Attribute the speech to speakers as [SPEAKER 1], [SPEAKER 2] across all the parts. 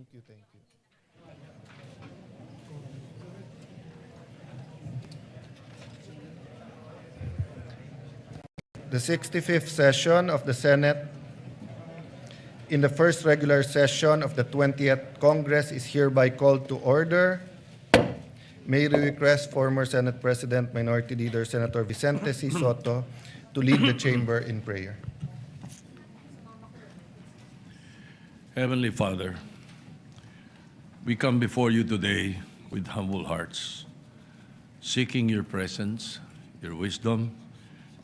[SPEAKER 1] Thank you, thank you. The 65th session of the Senate in the first regular session of the 20th Congress is hereby called to order. May I request former Senate President Minority Leader Senator Vicente C. Soto to lead the chamber in prayer.
[SPEAKER 2] Heavenly Father, we come before you today with humble hearts, seeking your presence, your wisdom,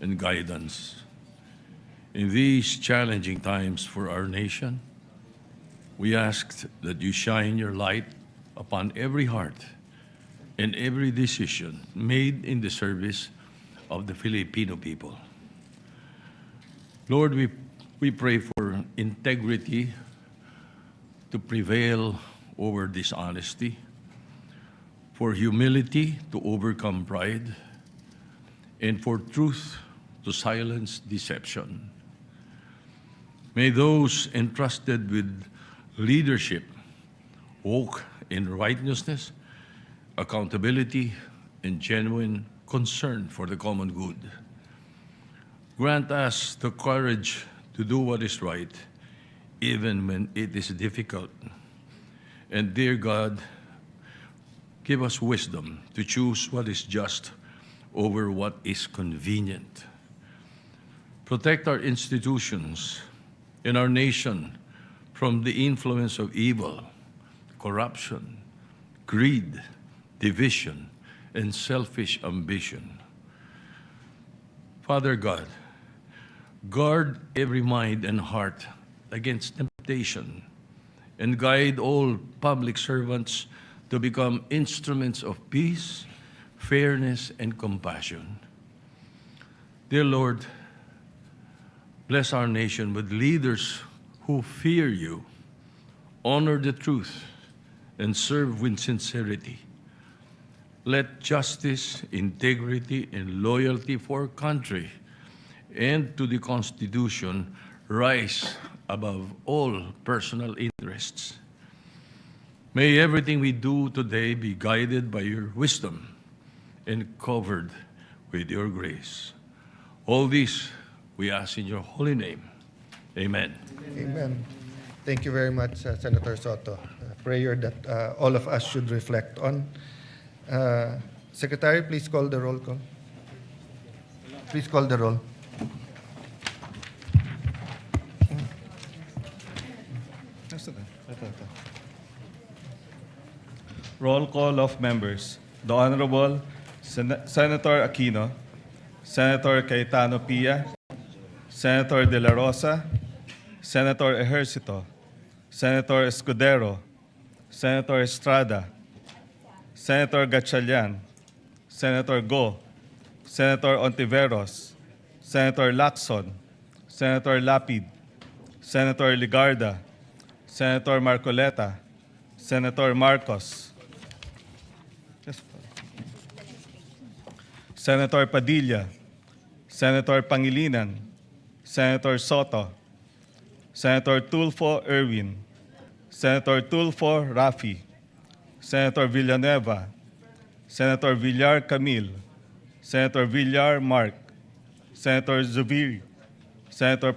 [SPEAKER 2] and guidance. In these challenging times for our nation, we ask that you shine your light upon every heart and every decision made in the service of the Filipino people. Lord, we pray for integrity to prevail over dishonesty, for humility to overcome pride, and for truth to silence deception. May those entrusted with leadership walk in righteousness, accountability, and genuine concern for the common good. Grant us the courage to do what is right, even when it is difficult. And dear God, give us wisdom to choose what is just over what is convenient. Protect our institutions and our nation from the influence of evil, corruption, greed, division, and selfish ambition. Father God, guard every mind and heart against temptation and guide all public servants to become instruments of peace, fairness, and compassion. Dear Lord, bless our nation with leaders who fear you, honor the truth, and serve with sincerity. Let justice, integrity, and loyalty for country and to the Constitution rise above all personal interests. May everything we do today be guided by your wisdom and covered with your grace. All this we ask in your holy name. Amen.
[SPEAKER 1] Amen. Thank you very much, Senator Soto. A prayer that all of us should reflect on. Secretary, please call the roll call. Please call the roll.
[SPEAKER 3] Roll call of members. The Honorable Senator Aquino, Senator Cayetano Pia, Senator De La Rosa, Senator Ejercito, Senator Escudero, Senator Estrada, Senator Gatchalian, Senator Go, Senator Ontiveros, Senator Lacson, Senator Lapid, Senator Ligarda, Senator Marcoleta, Senator Marcos, Senator Padilla, Senator Pangilinan, Senator Soto, Senator Tulfo Erwin, Senator Tulfo Rafi, Senator Villanueva, Senator Villar Camille, Senator Villar Mark, Senator Zubiri, Senate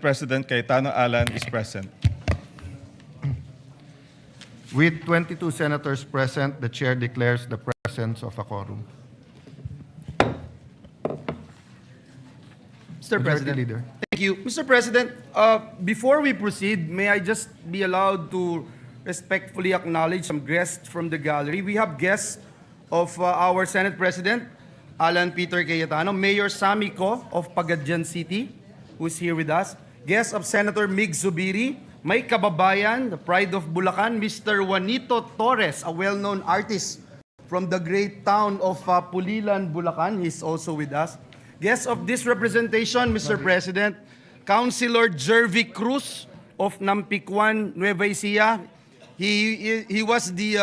[SPEAKER 3] President Cayetano Alan is present.
[SPEAKER 1] With 22 senators present, the chair declares the presence of a quorum.
[SPEAKER 4] Mr. President.
[SPEAKER 1] Leader.
[SPEAKER 4] Thank you. Mr. President, before we proceed, may I just be allowed to respectfully acknowledge some guests from the gallery. We have guests of our Senate President, Alan Peter Cayetano, Mayor Sammy Co of Pagadian City, who's here with us, guests of Senator Mig Zubiri, may kababayan, the pride of Bulacan, Mr. Juanito Torres, a well-known artist from the great town of Pulilan, Bulacan. He's also with us. Guests of this representation, Mr. President, Councilor Jervy Cruz of Nampicuan, Nueva Ecija. He was the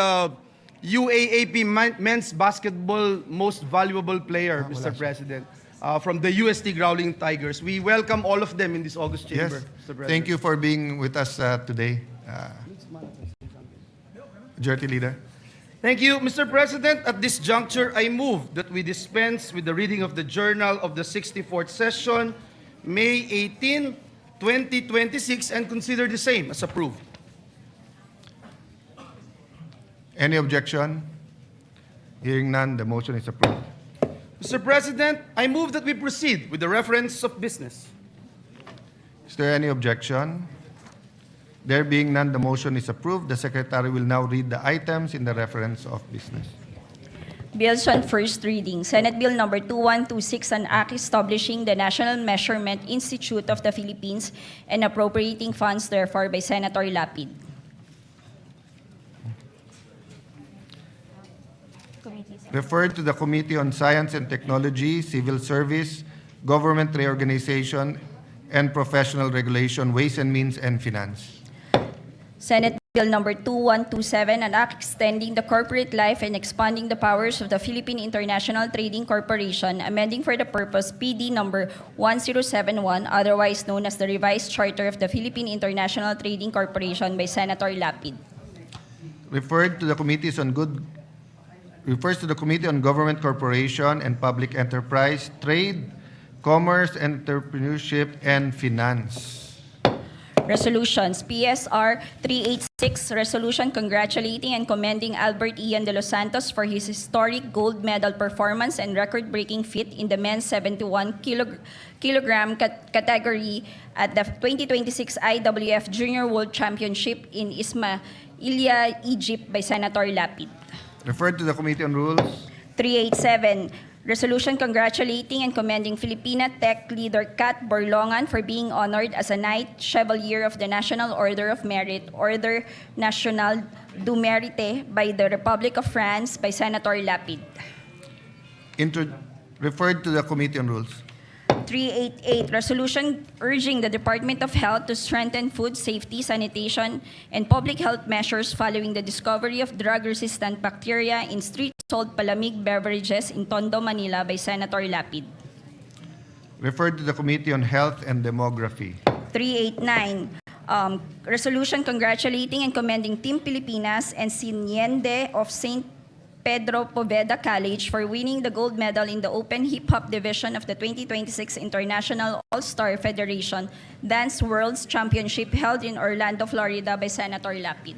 [SPEAKER 4] UAAP men's basketball most valuable player, Mr. President, from the UST Growling Tigers. We welcome all of them in this August chamber,
[SPEAKER 1] Yes.
[SPEAKER 4] Mr. President.
[SPEAKER 1] Thank you for being with us today. Majority Leader.
[SPEAKER 4] Thank you, Mr. President. At this juncture, I move that we dispense with the reading of the journal of the 64th session, May 18, 2026, and consider the same as approved.
[SPEAKER 1] Any objection? Hearing none, the motion is approved.
[SPEAKER 4] Mr. President, I move that we proceed with the reference of business.
[SPEAKER 1] Is there any objection? There being none, the motion is approved. The Secretary will now read the items in the reference of business.
[SPEAKER 5] Bills on first reading. Senate Bill number 2126, an act establishing the National Measurement Institute of the Philippines and appropriating funds therefore by Senator Lapid.
[SPEAKER 1] Referred to the Committee on Science and Technology, Civil Service, Government Reorganization, and Professional Regulation, Ways and Means, and Finance.
[SPEAKER 5] Senate Bill number 2127, an act extending the corporate life and expanding the powers of the Philippine International Trading Corporation, amending for the purpose PD number 1071, otherwise known as the Revised Charter of the Philippine International Trading Corporation by Senator Lapid.
[SPEAKER 1] Referred to the Committees on refers to the Committee on Government Corporation and Public Enterprise, Trade, Commerce, Entrepreneurship, and Finance.
[SPEAKER 5] Resolutions. PSR 386, resolution congratulating and commending Albert Ian de los Santos for his historic gold medal performance and record-breaking feat in the men's 71 kilogram category at the 2026 IWF Junior World Championship in Ismailia, Egypt by Senator Lapid.
[SPEAKER 1] Referred to the Committee on Rules.
[SPEAKER 5] 387, resolution congratulating and commending Filipina Tech leader Kat Borlongan for being honored as a Knight Chevalier of the National Order of Merit, Order National du Mérite by the Republic of France by Senator Lapid.
[SPEAKER 1] Referred to the Committee on Rules.
[SPEAKER 5] 388, resolution urging the Department of Health to strengthen food safety, sanitation, and public health measures following the discovery of drug-resistant bacteria in street-sold palamig beverages in Tondo, Manila by Senator Lapid.
[SPEAKER 1] Referred to the Committee on Health and Demography.
[SPEAKER 5] 389, resolution congratulating and commending Team Pilipinas and Siniende of St. Pedro Poveda College for winning the gold medal in the Open Hip Hop Division of the 2026 International All-Star Federation Dance Worlds Championship held in Orlando, Florida by Senator Lapid.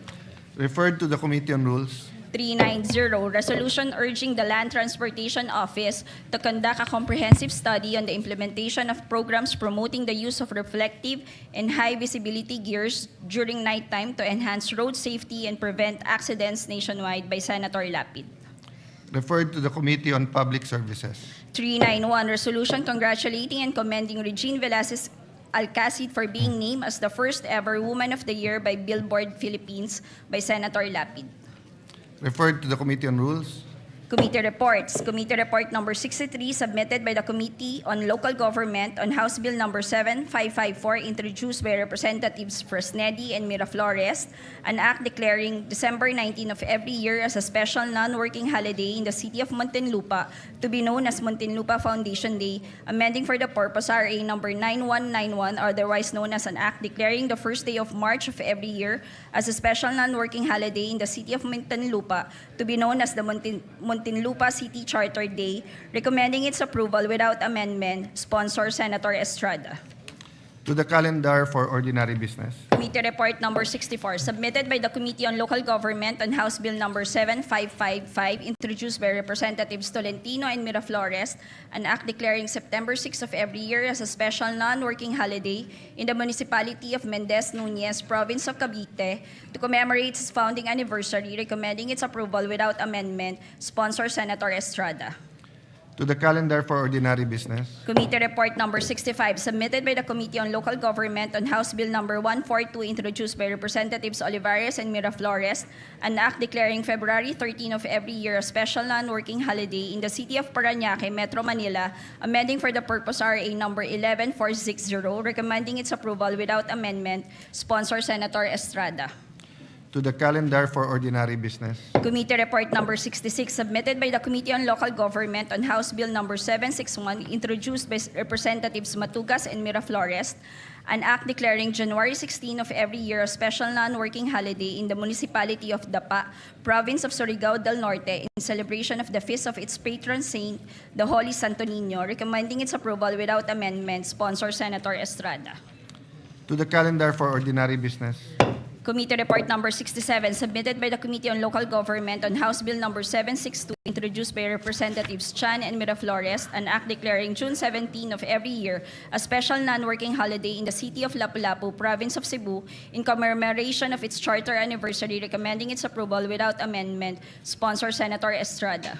[SPEAKER 1] Referred to the Committee on Rules.
[SPEAKER 5] 390, resolution urging the Land Transportation Office to conduct a comprehensive study on the implementation of programs promoting the use of reflective and high-visibility gears during nighttime to enhance road safety and prevent accidents nationwide by Senator Lapid.
[SPEAKER 1] Referred to the Committee on Public Services.
[SPEAKER 5] 391, resolution congratulating and commending Regine Velasquez Alcacid for being named as the first ever Woman of the Year by Billboard Philippines by Senator Lapid.
[SPEAKER 1] Referred to the Committee on Rules.
[SPEAKER 5] Committee reports. Committee report number 63 submitted by the Committee on Local Government on House Bill number 7554 introduced by Representatives Fresnedi and Miraflores, an act declaring December 19 of every year as a special non-working holiday in the city of Muntinlupa to be known as Muntinlupa Foundation Day, amending for the purpose RA number 9191, otherwise known as an act declaring the first day of March of every year as a special non-working holiday in the city of Muntinlupa to be known as the Muntinlupa City Charter Day, recommending its approval without amendment. Sponsor, Senator Estrada.
[SPEAKER 1] To the calendar for ordinary business.
[SPEAKER 5] Committee report number 64, submitted by the Committee on Local Government on House Bill number 7555, introduced by Representatives Tolentino and Miraflores, an act declaring September 6 of every year as a special non-working holiday in the municipality of Mendez Nunez, province of Cavite, to commemorate its founding anniversary, recommending its approval without amendment. Sponsor, Senator Estrada.
[SPEAKER 1] To the calendar for ordinary business.
[SPEAKER 5] Committee report number 65, submitted by the Committee on Local Government on House Bill number 142, introduced by Representatives Olivares and Miraflores, an act declaring February 13 of every year a special non-working holiday in the city of Parañaque, Metro Manila, amending for the purpose RA number 11460, recommending its approval without amendment. Sponsor, Senator Estrada.
[SPEAKER 1] To the calendar for ordinary business.
[SPEAKER 5] Committee Report Number 66, submitted by the Committee on Local Government on House Bill Number 761, introduced by Representatives Matugas and Miraflores, an act declaring January 16 of every year a special non-working holiday in the municipality of Dapa, province of Surigao del Norte, in celebration of the feast of its patron saint, the Holy Santo Niño, recommending its approval without amendment, sponsor Senator Estrada.
[SPEAKER 1] To the calendar for ordinary business.
[SPEAKER 5] Committee Report Number 67, submitted by the Committee on Local Government on House Bill Number 762, introduced by Representatives Chan and Miraflores, an act declaring June 17 of every year a special non-working holiday in the city of Lapu-Lapu, province of Cebu, in commemoration of its charter anniversary, recommending its approval without amendment, sponsor Senator Estrada.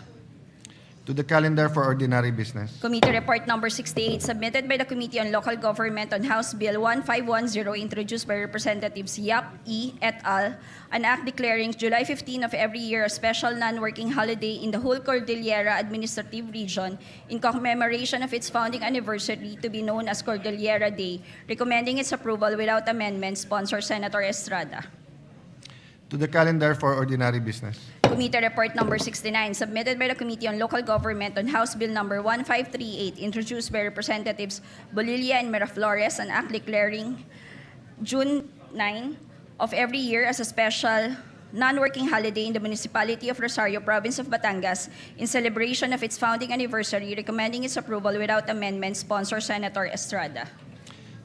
[SPEAKER 1] To the calendar for ordinary business.
[SPEAKER 5] Committee Report Number 68, submitted by the Committee on Local Government on House Bill 1510, introduced by Representatives Yap E. et al., an act declaring July 15 of every year a special non-working holiday in the whole Cordillera Administrative Region in commemoration of its founding anniversary, to be known as Cordillera Day, recommending its approval without amendment, sponsor Senator Estrada.
[SPEAKER 1] To the calendar for ordinary business.
[SPEAKER 5] Committee Report Number 69, submitted by the Committee on Local Government on House Bill Number 1538, introduced by Representatives Bolilla and Miraflores, an act declaring June 9 of every year as a special non-working holiday in the municipality of Rosario, province of Batangas, in celebration of its founding anniversary, recommending its approval without amendment, sponsor Senator Estrada.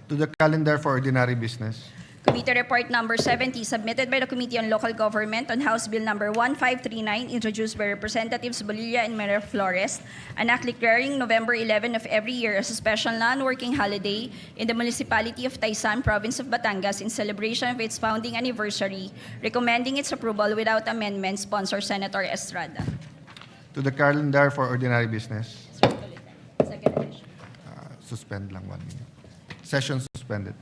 [SPEAKER 1] To the calendar for ordinary business.
[SPEAKER 5] Committee Report Number 70, submitted by the Committee on Local Government on House Bill Number 1539, introduced by Representatives Bolilla and Miraflores, an act declaring November 11 of every year as a special non-working holiday in the municipality of Taysan, province of Batangas, in celebration of its founding anniversary, recommending its approval without amendment, sponsor Senator Estrada.
[SPEAKER 1] To the calendar for ordinary business.
[SPEAKER 5] Second edition.
[SPEAKER 1] Suspend lang 1 minute. Session suspended.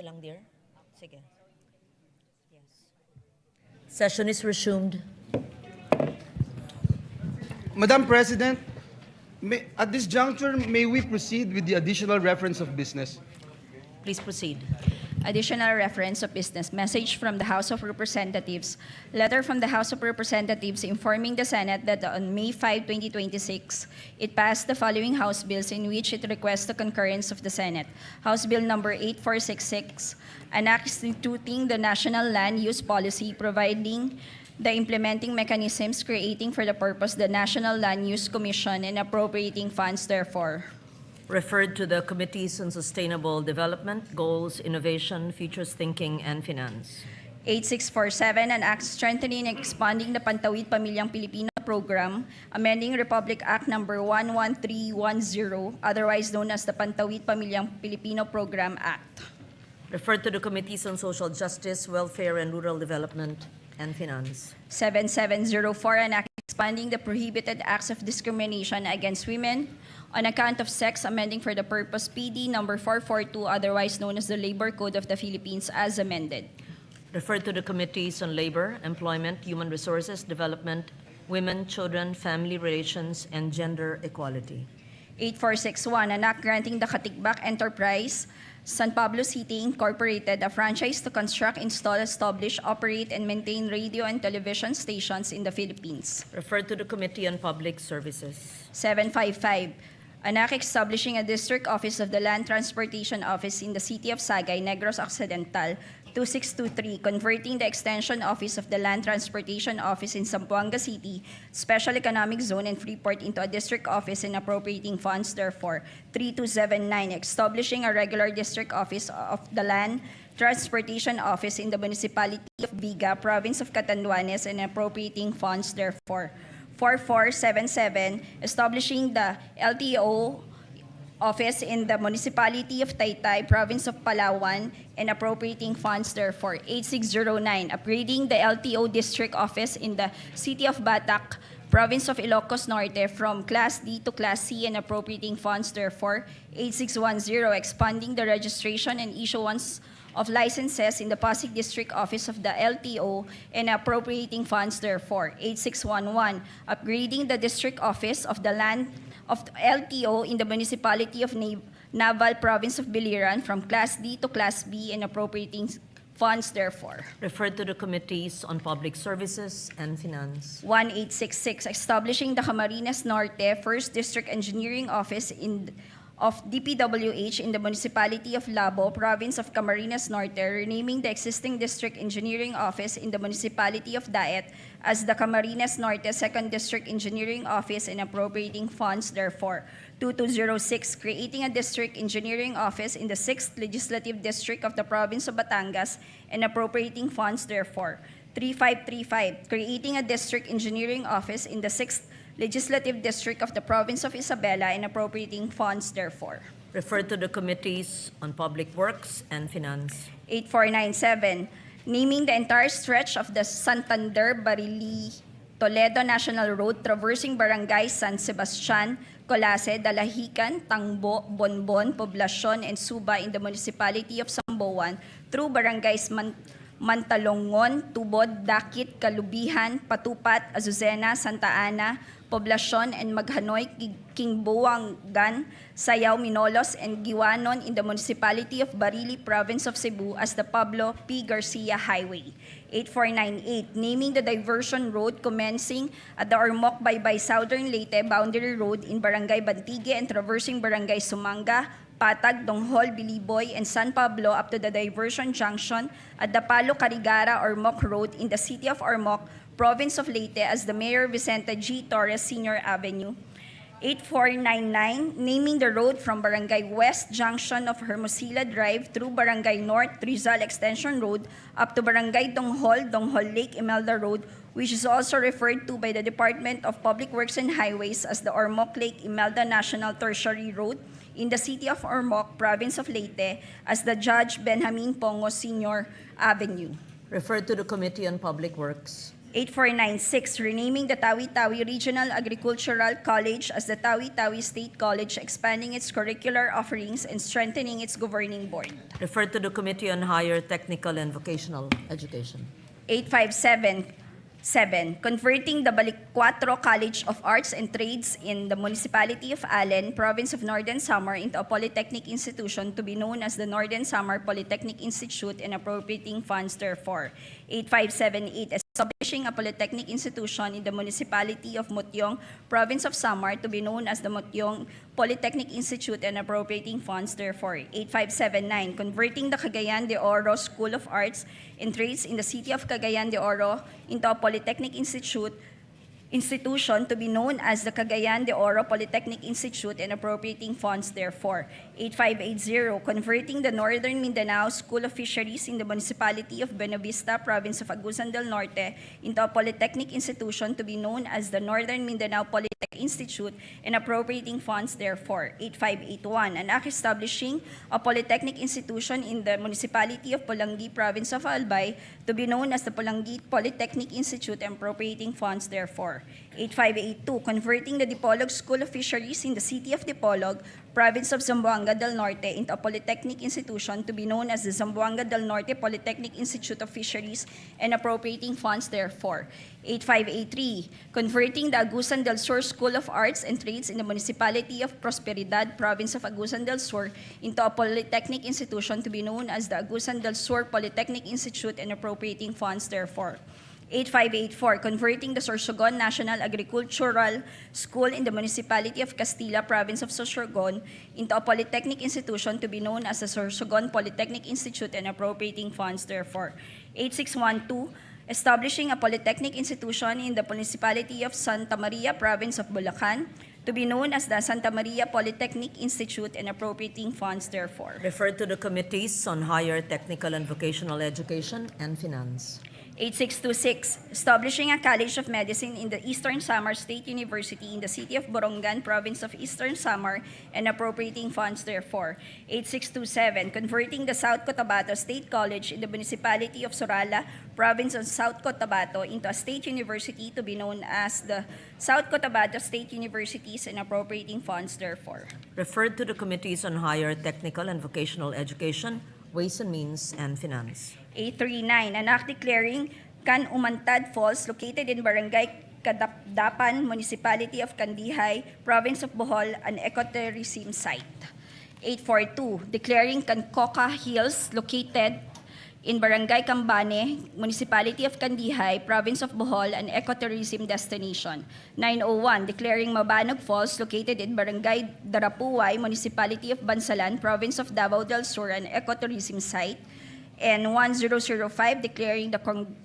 [SPEAKER 6] Diretso lang, dear. Sige. Yes. Session is resumed.
[SPEAKER 4] Madam President, at this juncture, may we proceed with the additional reference of business?
[SPEAKER 6] Please proceed.
[SPEAKER 5] Additional reference of business. Message from the House of Representatives. Letter from the House of Representatives informing the Senate that on May 5, 2026, it passed the following House bills in which it requests the concurrence of the Senate. House Bill number 8466, an act instituting the National Land Use Policy, providing the implementing mechanisms, creating for the purpose the National Land Use Commission, and appropriating funds therefore.
[SPEAKER 6] Referred to the Committees on Sustainable Development, Goals, Innovation, Futures Thinking, and Finance.
[SPEAKER 5] 8647, an act strengthening and expanding the Pantawid Pamilyang Pilipino program, amending Republic Act number 11310, otherwise known as the Pantawid Pamilyang Pilipino Program Act.
[SPEAKER 6] Referred to the Committees on Social Justice, Welfare, and Rural Development, and Finance.
[SPEAKER 5] 7704, an act expanding the prohibited acts of discrimination against women on account of sex, amending for the purpose PD number 442, otherwise known as the Labor Code of the Philippines, as amended.
[SPEAKER 6] Referred to the Committees on Labor, Employment, Human Resources, Development, Women, Children, Family Relations, and Gender Equality.
[SPEAKER 5] 8461, an act granting the Katigbak Enterprise, San Pablo City Incorporated, a franchise to construct, install, establish, operate, and maintain radio and television stations in the Philippines.
[SPEAKER 6] Referred to the Committee on Public Services.
[SPEAKER 5] 755, an act establishing a district office of the Land Transportation Office in the city of Sagay, Negros Occidental. 2623, converting the Extension Office of the Land Transportation Office in Zamboanga City, Special Economic Zone, and Freeport into a district office and appropriating funds therefore. 3279, establishing a regular district office of the Land Transportation Office in the municipality of Viga, province of Catanduanes, and appropriating funds therefore. 4477, establishing the LTO office in the municipality of Taytay, province of Palawan, and appropriating funds therefore. 8609, upgrading the LTO district office in the city of Batac, province of Ilocos Norte, from Class D to Class C, and appropriating funds therefore. 8610, expanding the registration and issuance of licenses in the Pasig District Office of the LTO and appropriating funds therefore. 8611, upgrading the District Office of the Land of the LTO in the municipality of Naval, province of Biliran, from Class D to Class B, and appropriating funds therefore.
[SPEAKER 6] Referred to the Committees on Public Services and Finance.
[SPEAKER 5] 1866, establishing the Camarines Norte 1st District Engineering Office of DPWH in the municipality of Labo, province of Camarines Norte, renaming the existing District Engineering Office in the municipality of Daet as the Camarines Norte 2nd District Engineering Office and appropriating funds therefore. 2206, creating a District Engineering Office in the 6th Legislative District of the province of Batangas and appropriating funds therefore. 3535, creating a District Engineering Office in the 6th Legislative District of the province of Isabela and appropriating funds therefore.
[SPEAKER 6] Referred to the Committees on Public Works and Finance.
[SPEAKER 5] 8497, naming the entire stretch of the Santander-Barili-Toledo National Road traversing barangays San Sebastian, Colase, Dalahican, Tangbo, Bonbon, Poblacion, and Suba in the municipality of Samboan through barangays Mantalongon, Tubod, Dakit, Kalubihan, Patupat, Azucena, Santa Ana, Poblacion, and Maghanoy, Kingbuangan, Sayao, Minolos, and Giwanon in the municipality of Barili, province of Cebu as the Pablo P. Garcia Highway. 8498, naming the diversion road commencing at the Ormoc Baybay Southern Leyte Boundary Road in Barangay Bantigue and traversing Barangay Sumanga, Patag, Donghol, Biliboy, and San Pablo up to the diversion junction at the Palo Carigara Ormoc Road in the city of Ormoc, province of Leyte as the Mayor Vicente G. Torres Sr. Avenue. 8499, naming the road from Barangay West Junction of Hermosilla Drive through Barangay North Rizal Extension Road up to Barangay Donghol, Donghol Lake, Imelda Road, which is also referred to by the Department of Public Works and Highways as the Ormoc Lake Imelda National Tertiary Road in the city of Ormoc, province of Leyte as the Judge Benjamin Pongo Sr. Avenue.
[SPEAKER 6] Referred to the Committee on Public Works.
[SPEAKER 5] 8496, renaming the Tawi-Tawi Regional Agricultural College as the Tawi-Tawi State College, expanding its curricular offerings and strengthening its governing board.
[SPEAKER 6] Referred to the Committee on Higher Technical and Vocational Education.
[SPEAKER 5] 8577, converting the Balikcuatro College of Arts and Trades in the Municipality of Allen, Province of Northern Samar into a polytechnic institution to be known as the Northern Samar Polytechnic Institute and appropriating funds therefore. 8578, establishing a polytechnic institution in the Municipality of Mutyong, Province of Samar to be known as the Mutyong Polytechnic Institute and appropriating funds therefore. 8579, converting the Cagayan de Oro School of Arts and Trades in the City of Cagayan de Oro into a polytechnic institution to be known as the Cagayan de Oro Polytechnic Institute and appropriating funds therefore. 8580, converting the Northern Mindanao School of Fisheries in the Municipality of Buenavista, Province of Agusan del Norte into a polytechnic institution to be known as the Northern Mindanao Polytechnic Institute and appropriating funds therefore. 8581, an act establishing a polytechnic institution in the Municipality of Pulangi, Province of Albay to be known as the Pulangi Polytechnic Institute and appropriating funds therefore. 8582, converting the Dipolog School of Fisheries in the City of Dipolog, Province of Zamboanga del Norte into a polytechnic institution to be known as the Zamboanga del Norte Polytechnic Institute of Fisheries and appropriating funds therefore. 8583, converting the Agusan del Sur School of Arts and Trades in the Municipality of Prosperidad, Province of Agusan del Sur into a polytechnic institution to be known as the Agusan del Sur Polytechnic Institute and appropriating funds therefore. 8584, converting the Sorsogon National Agricultural School in the Municipality of Castilla, Province of Sorsogon into a polytechnic institution to be known as the Sorsogon Polytechnic Institute and appropriating funds therefore. 8612, establishing a polytechnic institution in the Municipality of Santa Maria, Province of Bulacan to be known as the Santa Maria Polytechnic Institute and appropriating funds therefore.
[SPEAKER 6] Referred to the Committees on Higher Technical and Vocational Education and Finance.
[SPEAKER 5] 8626, establishing a College of Medicine in the Eastern Samar State University in the City of Borongan, Province of Eastern Samar, and appropriating funds therefore. 8627, converting the South Cotabato State College in the Municipality of Sorala, Province of South Cotabato into a state university to be known as the South Cotabato State Universities and appropriating funds therefore.
[SPEAKER 6] Referred to the Committees on Higher Technical and Vocational Education, Ways and Means, and Finance.
[SPEAKER 5] 839, an act declaring Can Umantad Falls located in Barangay Kadapdapan, Municipality of Kandihay, Province of Bohol, an ecotourism site. 842, declaring Kankoka Hills located in Barangay Cambane, Municipality of Kandihay, Province of Bohol, an ecotourism destination. 901, declaring Mabanog Falls located in Barangay Darapuway, Municipality of Bansalan, Province of Davao del Sur, an ecotourism site. And 1005, declaring the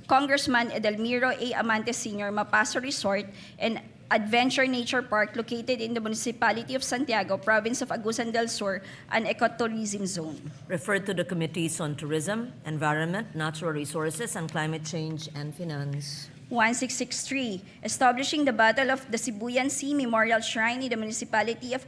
[SPEAKER 5] Congressman Edelmiro A. Amante Sr. Mapaso Resort and Adventure Nature Park located in the Municipality of Santiago, Province of Agusan del Sur, an ecotourism zone.
[SPEAKER 6] Referred to the Committees on Tourism, Environment, Natural Resources, and Climate Change and Finance.
[SPEAKER 5] 1663, establishing the Battle of the Sibuyan Sea Memorial Shrine in the Municipality of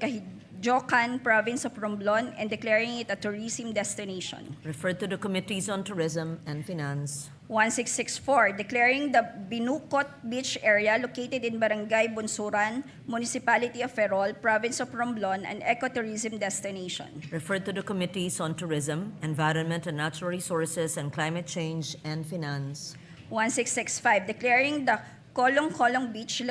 [SPEAKER 5] Jocan, Province of Romblon, and declaring it a tourism destination.
[SPEAKER 6] Referred to the Committees on Tourism and Finance.
[SPEAKER 5] 1664, declaring the Binukot Beach area located in Barangay Bunsuran, Municipality of Ferrol, Province of Romblon, an ecotourism destination.
[SPEAKER 6] Referred to the Committees on Tourism, Environment and Natural Resources, and Climate Change and Finance.
[SPEAKER 5] 1665, declaring the Kolong Beach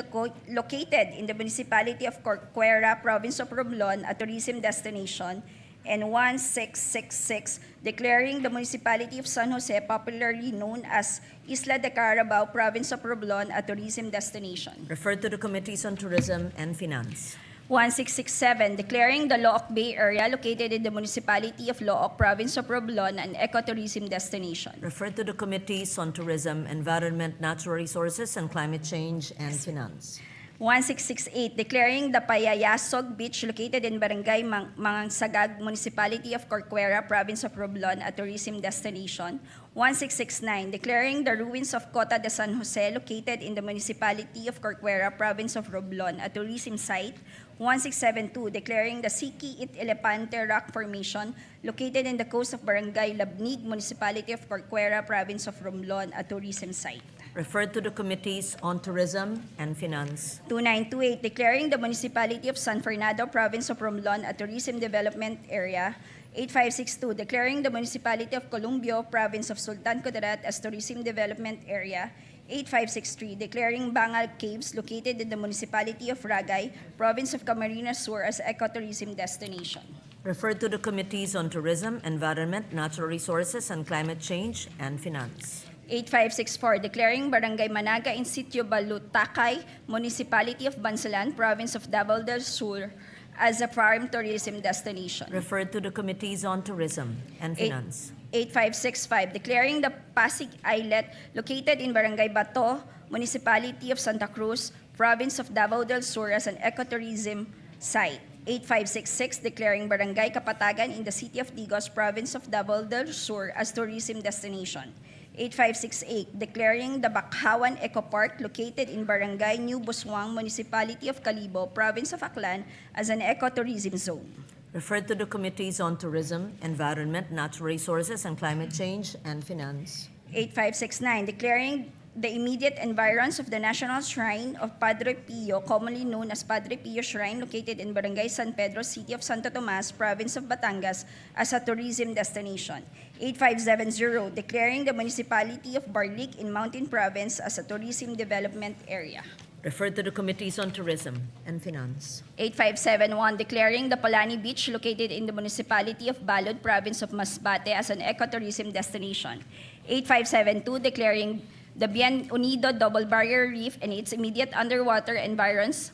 [SPEAKER 5] located in the Municipality of Corcuera, Province of Romblon, a tourism destination. And 1666, declaring the Municipality of San Jose, popularly known as Isla de Carabao, Province of Romblon, a tourism destination.
[SPEAKER 6] Referred to the Committees on Tourism and Finance.
[SPEAKER 5] 1667, declaring the Looc Bay area located in the Municipality of Looc, Province of Romblon, an ecotourism destination.
[SPEAKER 6] Referred to the Committees on Tourism, Environment, Natural Resources, and Climate Change and Finance.
[SPEAKER 5] 1668, declaring the Payayasog Beach located in Barangay Mangansagag, Municipality of Corcuera, Province of Romblon, a tourism destination. 1669, declaring the ruins of Cota de San Jose located in the Municipality of Corcuera, Province of Romblon, a tourism site. 1672, declaring the Siki It Elepante Rock Formation located in the coast of Barangay Labnig, Municipality of Corcuera, Province of Romblon, a tourism site.
[SPEAKER 6] referred to the Committees on Tourism and Finance.
[SPEAKER 5] 2928, declaring the municipality of San Fernando, province of Romblon, a tourism development area. 8562, declaring the municipality of Columbio, province of Sultan Kudarat, as tourism development area. 8563, declaring Bangal Caves, located in the municipality of Ragay, province of Camarines Sur, as ecotourism destination.
[SPEAKER 6] Referred to the Committees on Tourism, Environment, Natural Resources, and Climate Change and Finance.
[SPEAKER 5] 8564, declaring Barangay Managa in Sitio Balutakay, municipality of Bansalan, province of Davao del Sur, as a farm tourism destination.
[SPEAKER 6] Referred to the Committees on Tourism and Finance.
[SPEAKER 5] 8565, declaring the Pasig Islet, located in Barangay Bato, municipality of Santa Cruz, province of Davao del Sur, as an ecotourism site. 8566, declaring Barangay Kapatagan in the city of Digos, province of Davao del Sur, as tourism destination. 8568, declaring the Bakhawan Eco Park, located in Barangay New Buswang, municipality of Calibo, province of Aklan, as an ecotourism zone.
[SPEAKER 6] Referred to the Committees on Tourism, Environment, Natural Resources, and Climate Change and Finance.
[SPEAKER 5] 8569, declaring the immediate environs of the National Shrine of Padre Pio, commonly known as Padre Pio Shrine, located in Barangay San Pedro, City of Santo Tomas, province of Batangas, as a tourism destination. 8570, declaring the municipality of Barlic in Mountain Province as a tourism development area.
[SPEAKER 6] Referred to the Committees on Tourism and Finance.
[SPEAKER 5] 8571, declaring the Palani Beach, located in the municipality of Balod, province of Masbate, as an ecotourism destination. 8572, declaring the Bien Unido Double Barrier Reef and its immediate underwater environs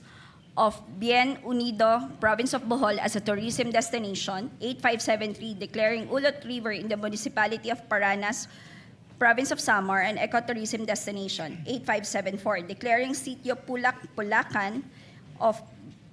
[SPEAKER 5] of Bien Unido, province of Bohol, as a tourism destination. 8573, declaring Ulot River in the municipality of Paranas, province of Samar, an ecotourism destination. 8574, declaring Sitio Pulacan of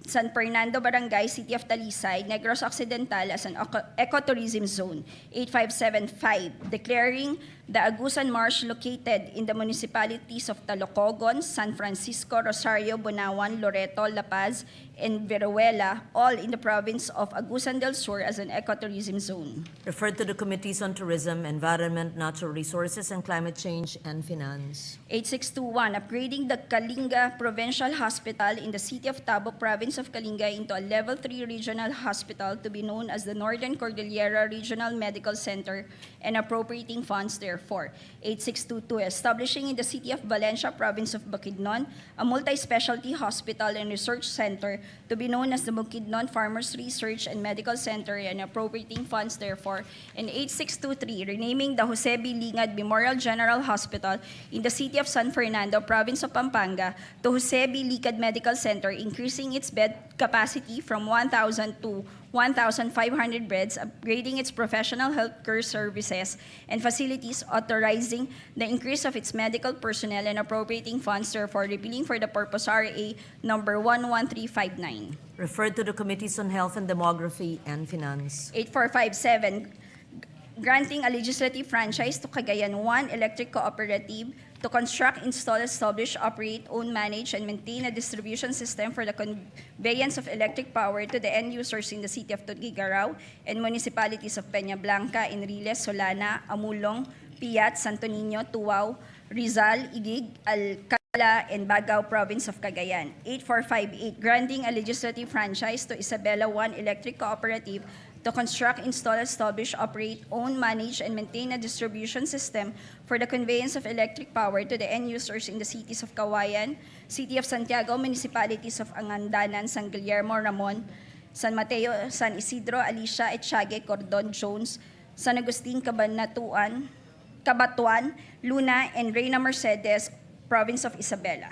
[SPEAKER 5] San Fernando Barangay, City of Talisay, Negros Occidental, as an ecotourism zone. 8575, declaring the Agusan Marsh, located in the municipalities of Talocogon, San Francisco, Rosario, Bunawan, Loreto, La Paz, and Veruela, all in the province of Agusan del Sur, as an ecotourism zone.
[SPEAKER 6] Referred to the Committees on Tourism, Environment, Natural Resources, and Climate Change and Finance.
[SPEAKER 5] 8621, upgrading the Kalinga Provincial Hospital in the city of Tabo, province of Kalinga, into a Level 3 regional hospital to be known as the Northern Cordillera Regional Medical Center, and appropriating funds therefore. 8622, establishing in the city of Valencia, province of Bukidnon, a multi-specialty hospital and research center to be known as the Bukidnon Farmers Research and Medical Center, and appropriating funds therefore. And 8623, renaming the Jose B. Lingad Memorial General Hospital in the city of San Fernando, province of Pampanga, to Jose B. Lingad Medical Center, increasing its bed capacity from 1,000 to 1,500 beds, upgrading its professional healthcare services and facilities, authorizing the increase of its medical personnel, and appropriating funds therefore, repealing for the purpose RA number 11359.
[SPEAKER 6] Referred to the Committees on Health and Demography and Finance.
[SPEAKER 5] 8457, granting a legislative franchise to Cagayan 1 Electric Cooperative to construct, install, establish, operate, own, manage, and maintain a distribution system for the conveyance of electric power to the end users in the city of Tuguegarao and municipalities of Peña Blanca, Enriles, Solana, Amulong, Piat, Santo Niño, Tuwao, Rizal, Igig, Alcala, and Bagao, province of Cagayan. 8458, granting a legislative franchise to Isabela 1 Electric Cooperative to construct, install, establish, operate, own, manage, and maintain a distribution system for the conveyance of electric power to the end users in the cities of Kawayan, City of Santiago, municipalities of Angandanan, San Guillermo, Ramon, San Mateo, San Isidro, Alicia, Etiague, Cordon, Jones, San Agustin, Cabatuan, Luna, and Reyna Mercedes, province of Isabela.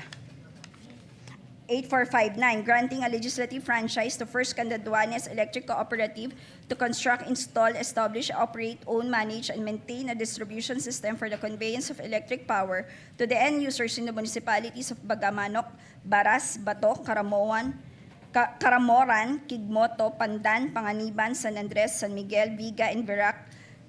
[SPEAKER 5] 8459, granting a legislative franchise to First Candaduanes Electric Cooperative to construct, install, establish, operate, own, manage, and maintain a distribution system for the conveyance of electric power to the end users in the municipalities of Bagamanok, Baras, Bato, Karamoran, Kigmoto, Pandan, Panganiban, San Andres, San Miguel, Viga, and Verac,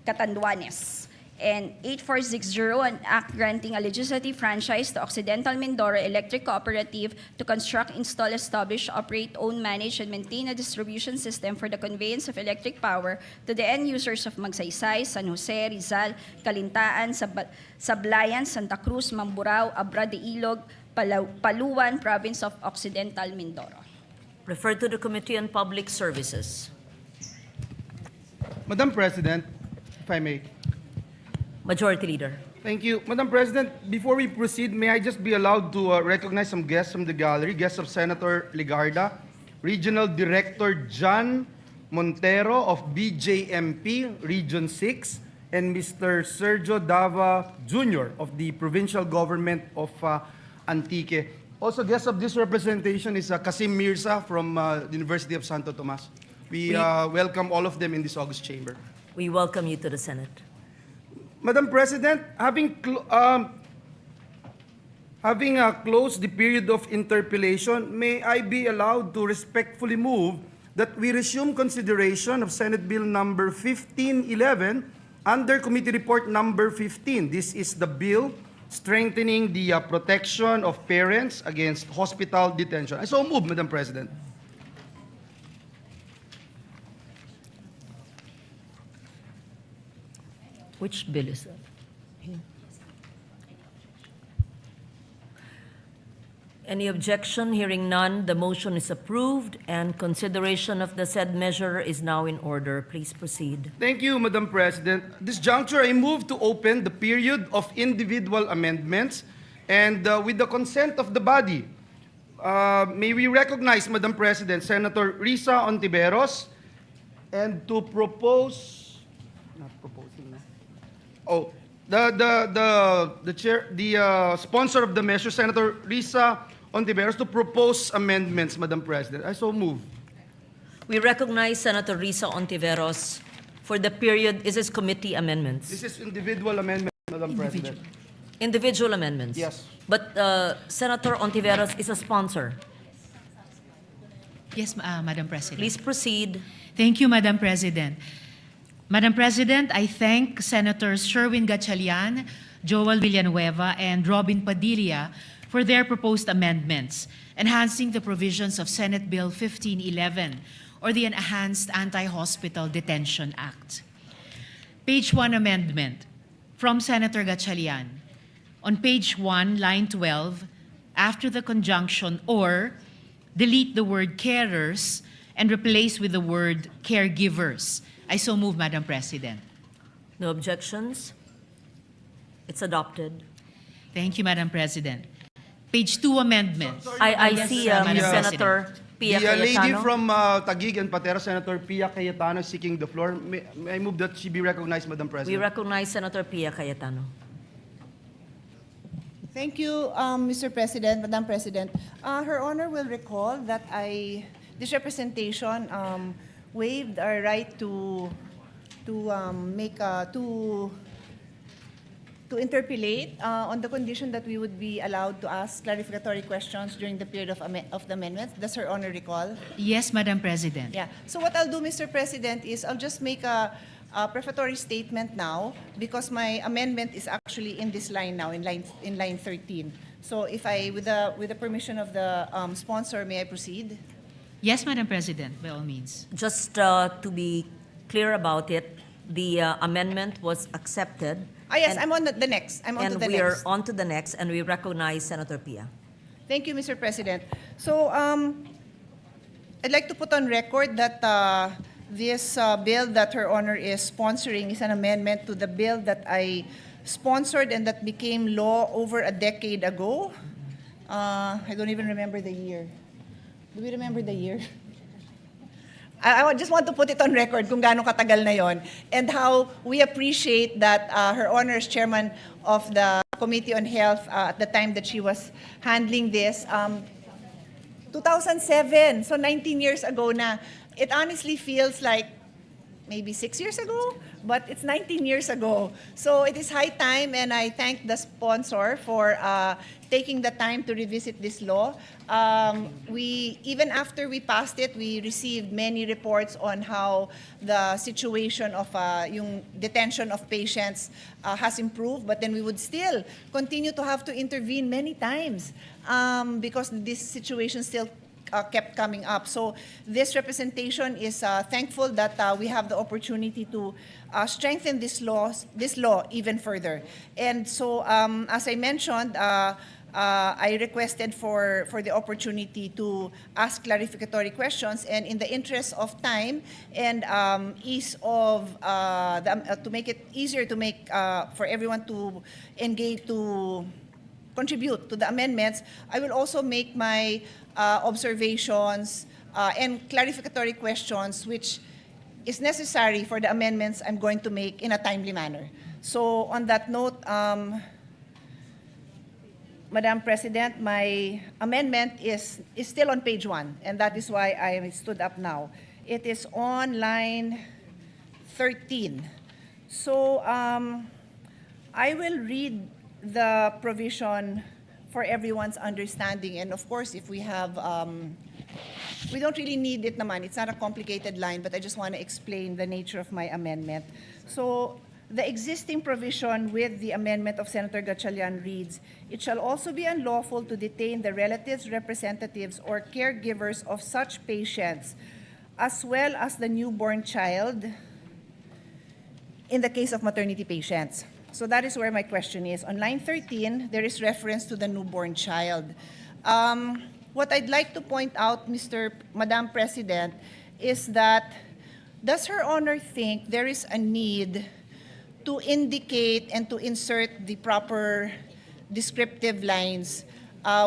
[SPEAKER 5] Catanduanes. And 8460, an act granting a legislative franchise to Occidental Mindoro Electric Cooperative to construct, install, establish, operate, own, manage, and maintain a distribution system for the conveyance of electric power to the end users of Magsaysay, San Jose, Rizal, Calintaan, Sablayan, Santa Cruz, Mamburao, Abra de Ilog, Paluan, Province of Occidental Mindoro.
[SPEAKER 6] Referred to the Committee on Public Services.
[SPEAKER 4] Madam President, if I may.
[SPEAKER 6] Majority Leader.
[SPEAKER 4] Thank you. Madam President, before we proceed, may I just be allowed to recognize some guests from the gallery, guests of Senator Ligarda, Regional Director John Montero of BJMP Region 6, and Mr. Sergio Dava Jr. of the Provincial Government of Antique. Also, guest of this representation is Kasim Mirza from the University of Santo Tomas. We welcome all of them in this August chamber.
[SPEAKER 6] We welcome you to the Senate.
[SPEAKER 4] Madam President, having closed the period of interpellation, may I be allowed to respectfully move that we resume consideration of Senate Bill number 1511 under Committee Report number 15. This is the bill strengthening the protection of parents against hospital detention. I so move, Madam President.
[SPEAKER 6] Which bill is that? Any objection? Hearing none, the motion is approved and consideration of the said measure is now in order. Please proceed.
[SPEAKER 4] Thank you, Madam President. This juncture, I move to open the period of individual amendments and with the consent of the body, may we recognize, Madam President, Senator Risa Ontiveros and to propose, not proposing na. Oh, the chair, the sponsor of the measure, Senator Risa Ontiveros, to propose amendments, Madam President. I so move.
[SPEAKER 6] We recognize Senator Risa Ontiveros for the period. Is this committee amendments?
[SPEAKER 4] This is individual amendment, Madam President.
[SPEAKER 6] Individual amendments?
[SPEAKER 4] Yes.
[SPEAKER 6] But Senator Ontiveros is a sponsor.
[SPEAKER 7] Yes, Madam President.
[SPEAKER 6] Please proceed.
[SPEAKER 7] Thank you, Madam President. Madam President, I thank Senators Sherwin Gatchalian, Joel Villanueva, and Robin Padilla for their proposed amendments, enhancing the provisions of Senate Bill 1511, or the Enhanced Anti-Hospital Detention Act. Page 1 amendment from Senator Gatchalian. On page 1, line 12, after the conjunction or, delete the word carers and replace with the word caregivers. I so move, Madam President.
[SPEAKER 6] No objections? It's adopted.
[SPEAKER 7] Thank you, Madam President. Page 2 amendment.
[SPEAKER 6] I
[SPEAKER 7] Yes,
[SPEAKER 6] see
[SPEAKER 7] Madam
[SPEAKER 6] Senator Pia
[SPEAKER 4] The lady
[SPEAKER 6] Cayetano.
[SPEAKER 4] from Taguig and Patera, Senator Pia Cayetano, is seeking the floor. May I move that she be recognized, Madam
[SPEAKER 6] We
[SPEAKER 4] President?
[SPEAKER 6] recognize Senator Pia Cayetano.
[SPEAKER 8] Thank you, Mr. President, Madam President. Her Honor will recall that this representation waived our right to interpellate on the condition that we would be allowed to ask clarificatory questions during the period of the amendments. Does Her Honor recall?
[SPEAKER 7] Yes, Madam President.
[SPEAKER 8] Yeah. So what I'll do, Mr. President, is I'll just make a prefatory statement now because my amendment is actually in this line now, in line 13. So if with the permission of the sponsor, may I proceed?
[SPEAKER 7] Yes, Madam President, by all means.
[SPEAKER 6] Just to be clear about it, the amendment was accepted.
[SPEAKER 8] Yes,
[SPEAKER 6] and-
[SPEAKER 8] I'm on the next. I'm on to
[SPEAKER 6] And
[SPEAKER 8] the
[SPEAKER 6] we are
[SPEAKER 8] next.
[SPEAKER 6] on to the next, and we recognize Senator Pia.
[SPEAKER 8] Thank you, Mr. President. So I'd like to put on record that this bill that Her Honor is sponsoring is an amendment to the bill that I sponsored and that became law over a decade ago. I don't even remember the year. Do we remember the year? I just want to put it on record kung gaano katagal na yon and how we appreciate that Her Honor is chairman of the Committee on Health at the time that she was handling this. 2007, so 19 years ago na. It honestly feels like maybe 6 years ago, but it's 19 years ago. So it is high time, and I thank the sponsor for taking the time to revisit this law. Even after we passed it, we received many reports on how the situation of yung detention of patients has improved, but then we would still continue to have to intervene many times because this situation still kept coming up. So this representation is thankful that we have the opportunity to strengthen this law even further. And so, as I mentioned, I requested for the opportunity to ask clarificatory questions, and in the interest of time and ease of to make it easier to make for everyone to engage to contribute to the amendments, I will also make my observations and clarificatory questions, which is necessary for the amendments I'm going to make in a timely manner. So on that note, Madam President, my amendment is still on page 1, and that is why I stood up now. It is on line 13. So I will read the provision for everyone's understanding. And of course, if we have, we don't really need it naman. It's not a complicated line, but I just want to explain the nature of my amendment. So the existing provision with the amendment of Senator Gatchalian reads, "It shall also be unlawful to detain the relatives, representatives, or caregivers of such patients, as well as the newborn child, in the case of maternity patients." So that is where my question is. On line 13, there is reference to the newborn child. What I'd like to point out, Madam President, is that does Her Honor think there is a need to indicate and to insert the proper descriptive lines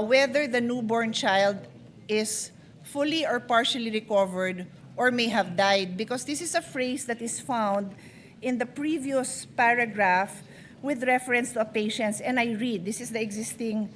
[SPEAKER 8] whether the newborn child is fully or partially recovered or may have died? Because this is a phrase that is found in the previous paragraph with reference to a patient, and I read, this is the existing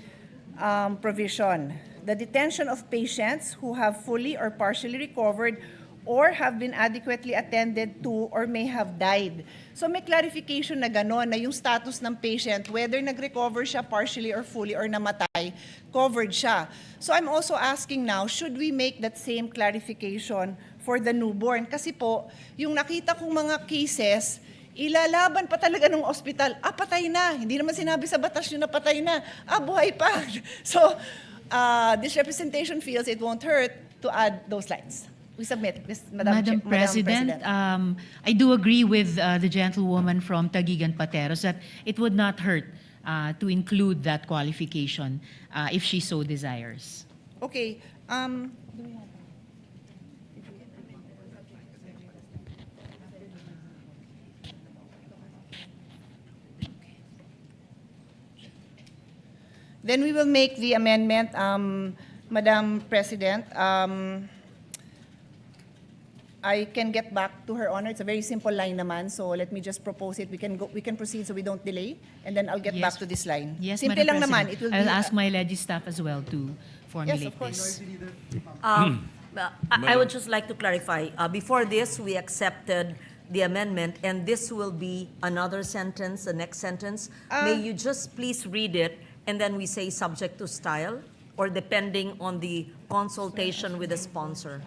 [SPEAKER 8] provision. The detention of patients who have fully or partially recovered or have been adequately attended to or may have died. So may clarification na gano'n, na yung status ng patient, whether nag-recover siya partially or fully or namatay, covered siya. So I'm also asking now, should we make that same clarification for the newborn? Kasi po, yung nakita kong mga cases, ilalaban pa talaga ng ospital, patay na. Hindi naman sinabi sa batas yun na patay na. Buhay pa. So, this representation feels it won't hurt to add those lines. We submit,
[SPEAKER 7] Madam President, I do agree with the gentlewoman from Taguigan Pateros that it would not hurt to include that qualification if she so desires.
[SPEAKER 8] Okay. Then we will make the amendment, Madam President. I can get back to Her Honor. It's a very simple line naman, so let me just propose it. We can proceed so we don't delay, and then I'll get back to this line.
[SPEAKER 7] Yes,
[SPEAKER 8] Simple
[SPEAKER 7] Madam
[SPEAKER 8] lang
[SPEAKER 7] President.
[SPEAKER 8] naman. It will
[SPEAKER 7] I'll
[SPEAKER 8] be,
[SPEAKER 7] ask my Legi staff as well to formulate
[SPEAKER 8] Yes, of course.
[SPEAKER 7] this.
[SPEAKER 6] I would just like to clarify. Before this, we accepted the amendment, and this will be another sentence, the next sentence. May you just please read it, and then we say subject to style, or depending on the consultation with the sponsor.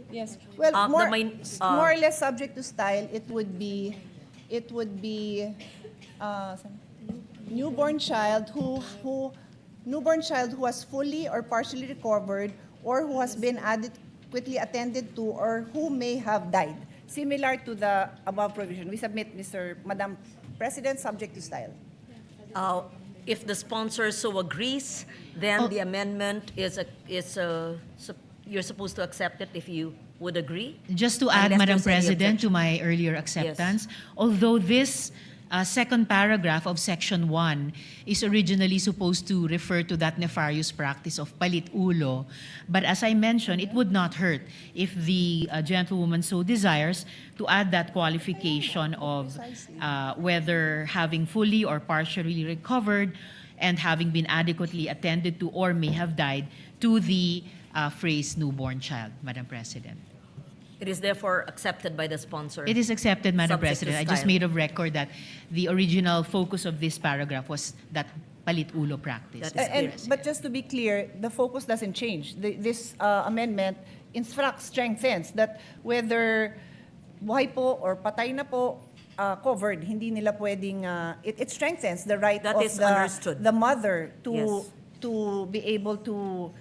[SPEAKER 8] Yes. Well,
[SPEAKER 6] the main,
[SPEAKER 8] more or less subject to style, it would be newborn child who has fully or partially recovered or who has been adequately attended to or who may have died. Similar to the above provision. We submit, Madam President, subject to style.
[SPEAKER 6] If the sponsor so agrees, then the amendment you're supposed to accept it if you would agree.
[SPEAKER 7] Just to add,
[SPEAKER 6] Unless
[SPEAKER 7] Madam
[SPEAKER 6] there's any
[SPEAKER 7] President, to
[SPEAKER 6] objection.
[SPEAKER 7] my earlier acceptance, although this second paragraph of Section 1 is originally supposed to refer to that nefarious practice of palit ulo, but as I mentioned, it would not hurt if the gentlewoman so desires to add that qualification of whether having fully or partially recovered and having been adequately attended to or may have died to the phrase newborn child, Madam President.
[SPEAKER 6] It is therefore accepted by the sponsor.
[SPEAKER 7] It is accepted, Madam
[SPEAKER 6] Subject to
[SPEAKER 7] President. I just
[SPEAKER 6] style.
[SPEAKER 7] made of record that the original focus of this paragraph was that palit ulo practice.
[SPEAKER 6] That is clear.
[SPEAKER 8] But just to be clear, the focus doesn't change. This amendment instructs, strengthens that whether buhay po or patay na po, covered, hindi nila pwedeng, it strengthens the right
[SPEAKER 6] That
[SPEAKER 8] of
[SPEAKER 6] is understood.
[SPEAKER 8] the mother to,
[SPEAKER 6] Yes.
[SPEAKER 8] to be able to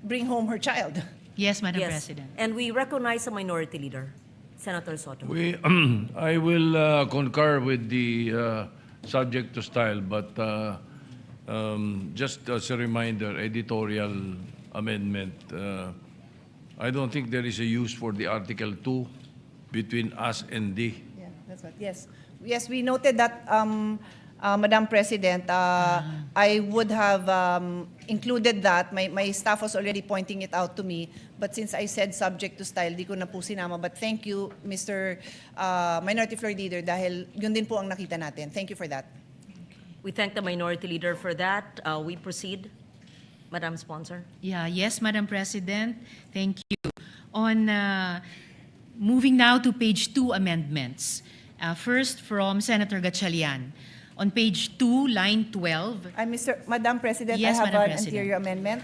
[SPEAKER 8] bring home her child.
[SPEAKER 7] Yes, Madam
[SPEAKER 6] Yes.
[SPEAKER 7] President.
[SPEAKER 6] And we recognize a minority leader, Senator Soto.
[SPEAKER 2] I will concur with the subject to style, but just as a reminder, editorial amendment, I don't think there is a use for the Article 2 between us and D.
[SPEAKER 8] Yeah, that's what, yes. Yes, we noted that, Madam President, I would have included that. My staff was already pointing it out to me, but since I said subject to style, di ko na po sinama. But thank you, Mr. Minority Floor Leader, dahil yun din po ang nakita natin. Thank you for that.
[SPEAKER 6] We thank the minority leader for that. We proceed, Madam Sponsor.
[SPEAKER 7] Yeah, yes, Madam President. Thank you. On moving now to page 2 amendments. First from Senator Gatchalian. On page 2, line 12.
[SPEAKER 8] Madam President,
[SPEAKER 7] Yes,
[SPEAKER 8] I have
[SPEAKER 7] Madam
[SPEAKER 8] an
[SPEAKER 7] President.
[SPEAKER 8] interior amendment.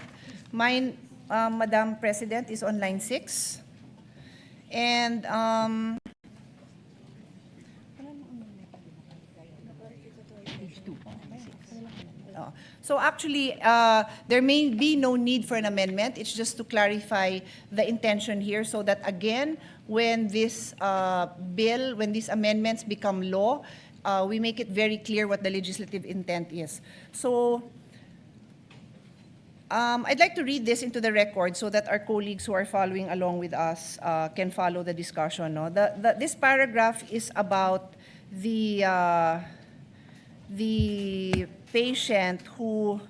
[SPEAKER 8] Mine, Madam President, is on line 6. And so actually, there may be no need for an amendment. It's just to clarify the intention here so that again, when this bill, when these amendments become law, we make it very clear what the legislative intent is. So I'd like to read this into the record so that our colleagues who are following along with us can follow the discussion. No? This paragraph is about the patient who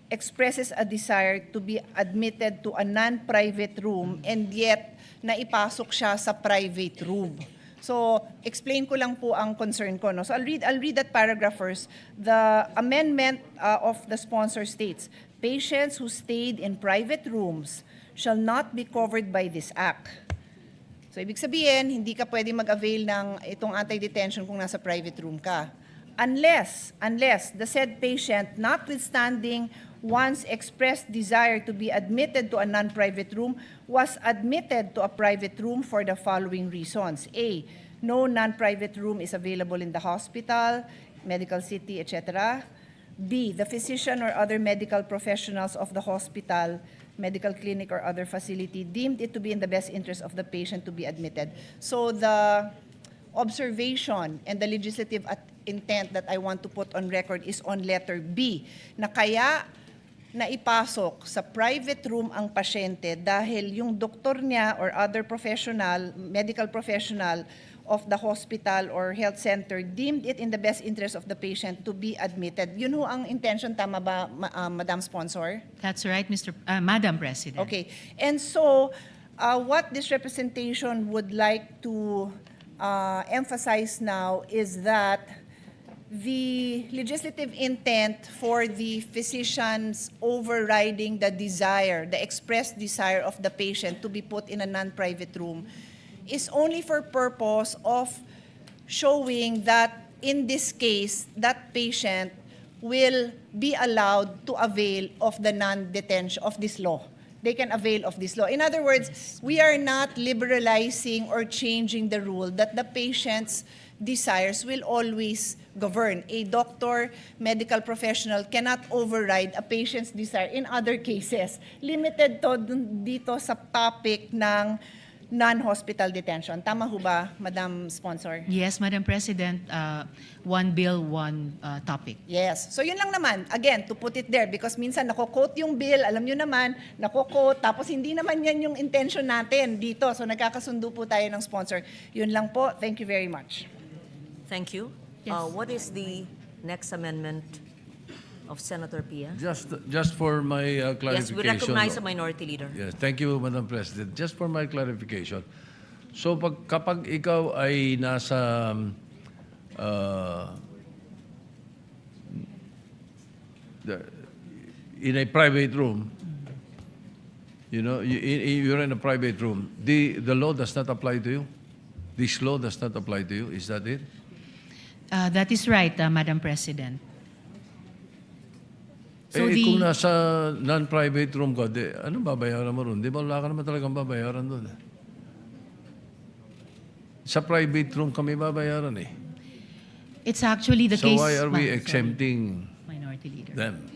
[SPEAKER 8] expresses a desire to be admitted to a non-private room and yet naipasok siya sa private room. So, explain ko lang po ang concern ko. No? So, I'll read that paragraph first. The amendment of the sponsor states, patients who stayed in private rooms shall not be covered by this act. So, ibig sabihin, hindi ka pwede mag-avail ng itong anti-detention kung nasa private room ka. Unless the said patient, notwithstanding one's expressed desire to be admitted to a non-private room, was admitted to a private room for the following reasons. A, no non-private room is available in the hospital, medical city, etc. B, the physician or other medical professionals of the hospital, medical clinic, or other facility deemed it to be in the best interest of the patient to be admitted. So the observation and the legislative intent that I want to put on record is on letter B, na kaya naipasok sa private room ang pasyente dahil yung doktor niya or other professional, medical professional of the hospital or health center deemed it in the best interest of the patient to be admitted. Yun ho ang intention, tama ba, Madam Sponsor?
[SPEAKER 7] That's right, Madam President.
[SPEAKER 8] Okay. And so, what this representation would like to emphasize now is that the legislative intent for the physicians overriding the desire, the expressed desire of the patient to be put in a non-private room is only for purpose of showing that in this case, that patient will be allowed to avail of the non-detention of this law. They can avail of this law. In other words, we are not liberalizing or changing the rule that the patient's desires will always govern. A doctor, medical professional cannot override a patient's desire in other cases. Limited to dito sa topic ng non-hospital detention. Tama ho ba, Madam Sponsor?
[SPEAKER 7] Yes, Madam President. One bill, one topic.
[SPEAKER 8] Yes. So yun lang naman, again, to put it there, because minsan nako-quote yung bill, alam nyo naman, nako-quote, tapos hindi naman yan yung intention natin dito. So nagkakasundo po tayo ng sponsor. Yun lang po. Thank you very much.
[SPEAKER 6] Thank you.
[SPEAKER 7] Yes.
[SPEAKER 6] What is the next amendment of Senator Pia?
[SPEAKER 2] Just for my clarification.
[SPEAKER 6] Yes, we recognize a minority leader.
[SPEAKER 2] Yes, thank you, Madam President. Just for my clarification. So kapag ikaw ay nasa in a private room, You know, you're in a private room. The law does not apply to you? This law does not apply to you? Is that it?
[SPEAKER 7] That is right, Madam President. So
[SPEAKER 2] Kung nasa non-private room ka, ano babayaran mo ron? Di ba wala ka naman talagang babayaran doon? Sa private room kami babayaran eh.
[SPEAKER 7] it's actually the
[SPEAKER 2] So
[SPEAKER 7] case.
[SPEAKER 2] why are we
[SPEAKER 7] Sorry,
[SPEAKER 2] exempting
[SPEAKER 7] Minority Leader.
[SPEAKER 2] them?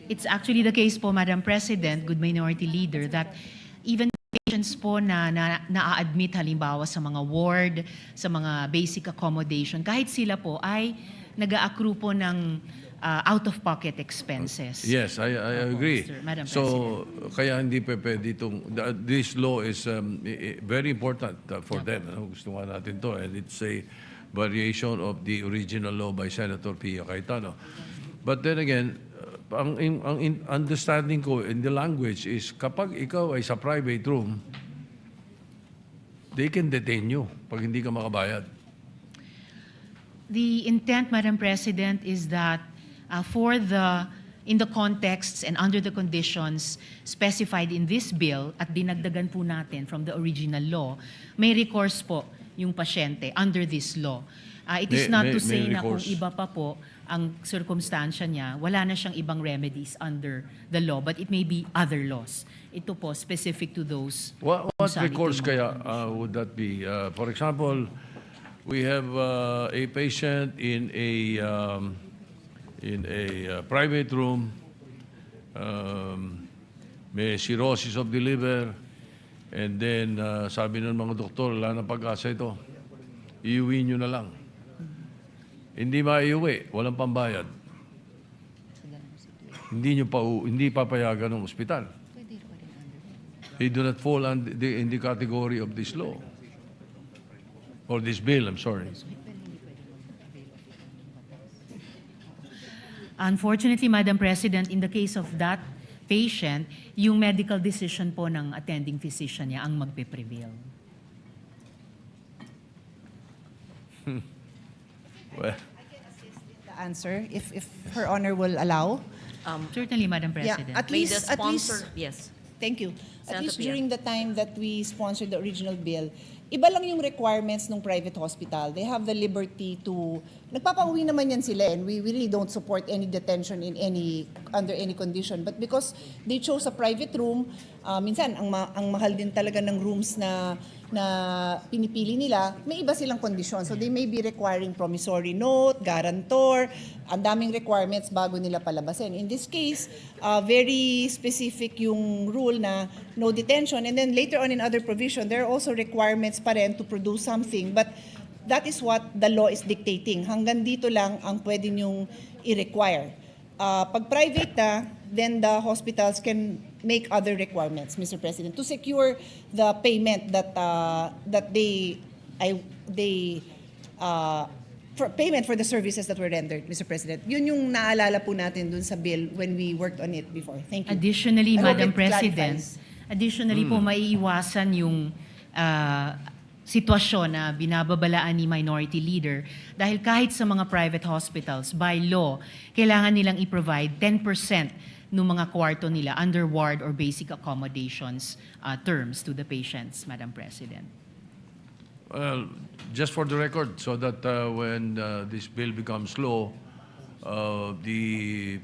[SPEAKER 7] It's actually the case po, Madam President, good Minority Leader, that even patients po na na-admit halimbawa sa mga ward, sa mga basic accommodation, kahit sila po ay nag-a-accrue po ng out-of-pocket expenses.
[SPEAKER 2] Yes, I agree.
[SPEAKER 7] Madam
[SPEAKER 2] So, kaya hindi pa pwede this law is very important for them. Ano, gusto nga natin to. And it's a variation of the original law by Senator Pia Cayetano. But then again, ang understanding ko in the language is kapag ikaw ay sa private room, they can detain you pag hindi ka makabayad.
[SPEAKER 7] The intent, Madam President, is that in the contexts and under the conditions specified in this bill at dinagdagan po natin from the original law, may recourse po yung pasyente under this law. It is not to say na kung
[SPEAKER 2] recourse.
[SPEAKER 7] iba pa po ang circumstansya niya, wala na siyang ibang remedies under the law, but it may be other laws. Ito po, specific to those.
[SPEAKER 2] What
[SPEAKER 7] sa
[SPEAKER 2] recourse
[SPEAKER 7] itinuro.
[SPEAKER 2] kaya would that be? For example, we have a patient in a private room, may cirrhosis of the liver, and then sabi ng mga doktor, wala na pag-asa ito. Iuwi nyo na lang. Hindi maiuwi, walang pambayad. Hindi papayagan ng ospital. They do not fall in the category of this law. Or this bill, I'm sorry.
[SPEAKER 7] Unfortunately, Madam President, in the case of that patient, yung medical decision po ng attending physician niya ang magpe-prevail.
[SPEAKER 2] Well,
[SPEAKER 8] The answer, if Her Honor will allow.
[SPEAKER 7] Certainly, Madam
[SPEAKER 8] Yeah,
[SPEAKER 7] President.
[SPEAKER 8] at
[SPEAKER 6] May the
[SPEAKER 8] least,
[SPEAKER 6] sponsor, yes.
[SPEAKER 8] Thank you. At
[SPEAKER 6] Senator
[SPEAKER 8] least
[SPEAKER 6] Pia.
[SPEAKER 8] during the time that we sponsored the original bill, iba lang yung requirements ng private hospital. They have the liberty to, nagpapauwi naman yan sila, and we really don't support any detention under any condition. But because they chose a private room, minsan ang mahal din talaga ng rooms na pinipili nila, may iba silang kondisyon. So they may be requiring promissory note, guarantor, ang daming requirements bago nila palabasin. In this case, very specific yung rule na no detention. And then later on in other provision, there are also requirements pa rin to produce something. But that is what the law is dictating. Hanggang dito lang ang pwede nyong i-require. Pag private na, then the hospitals can make other requirements, Mr. President, to secure the payment that for payment for the services that were rendered, Mr. President. Yun yung naalala po natin dun sa bill when we worked on it before. Thank you.
[SPEAKER 7] Additionally,
[SPEAKER 8] I hope
[SPEAKER 7] Madam
[SPEAKER 8] it
[SPEAKER 7] President,
[SPEAKER 8] clarifies.
[SPEAKER 7] po maiiwasan yung sitwasyon na binababalaan ni Minority Leader dahil kahit sa mga private hospitals, by law, kailangan nilang i-provide 10% ng mga kwarto nila under ward or basic accommodations terms to the patients, Madam President.
[SPEAKER 2] well, just for the record, so that when this bill becomes law, the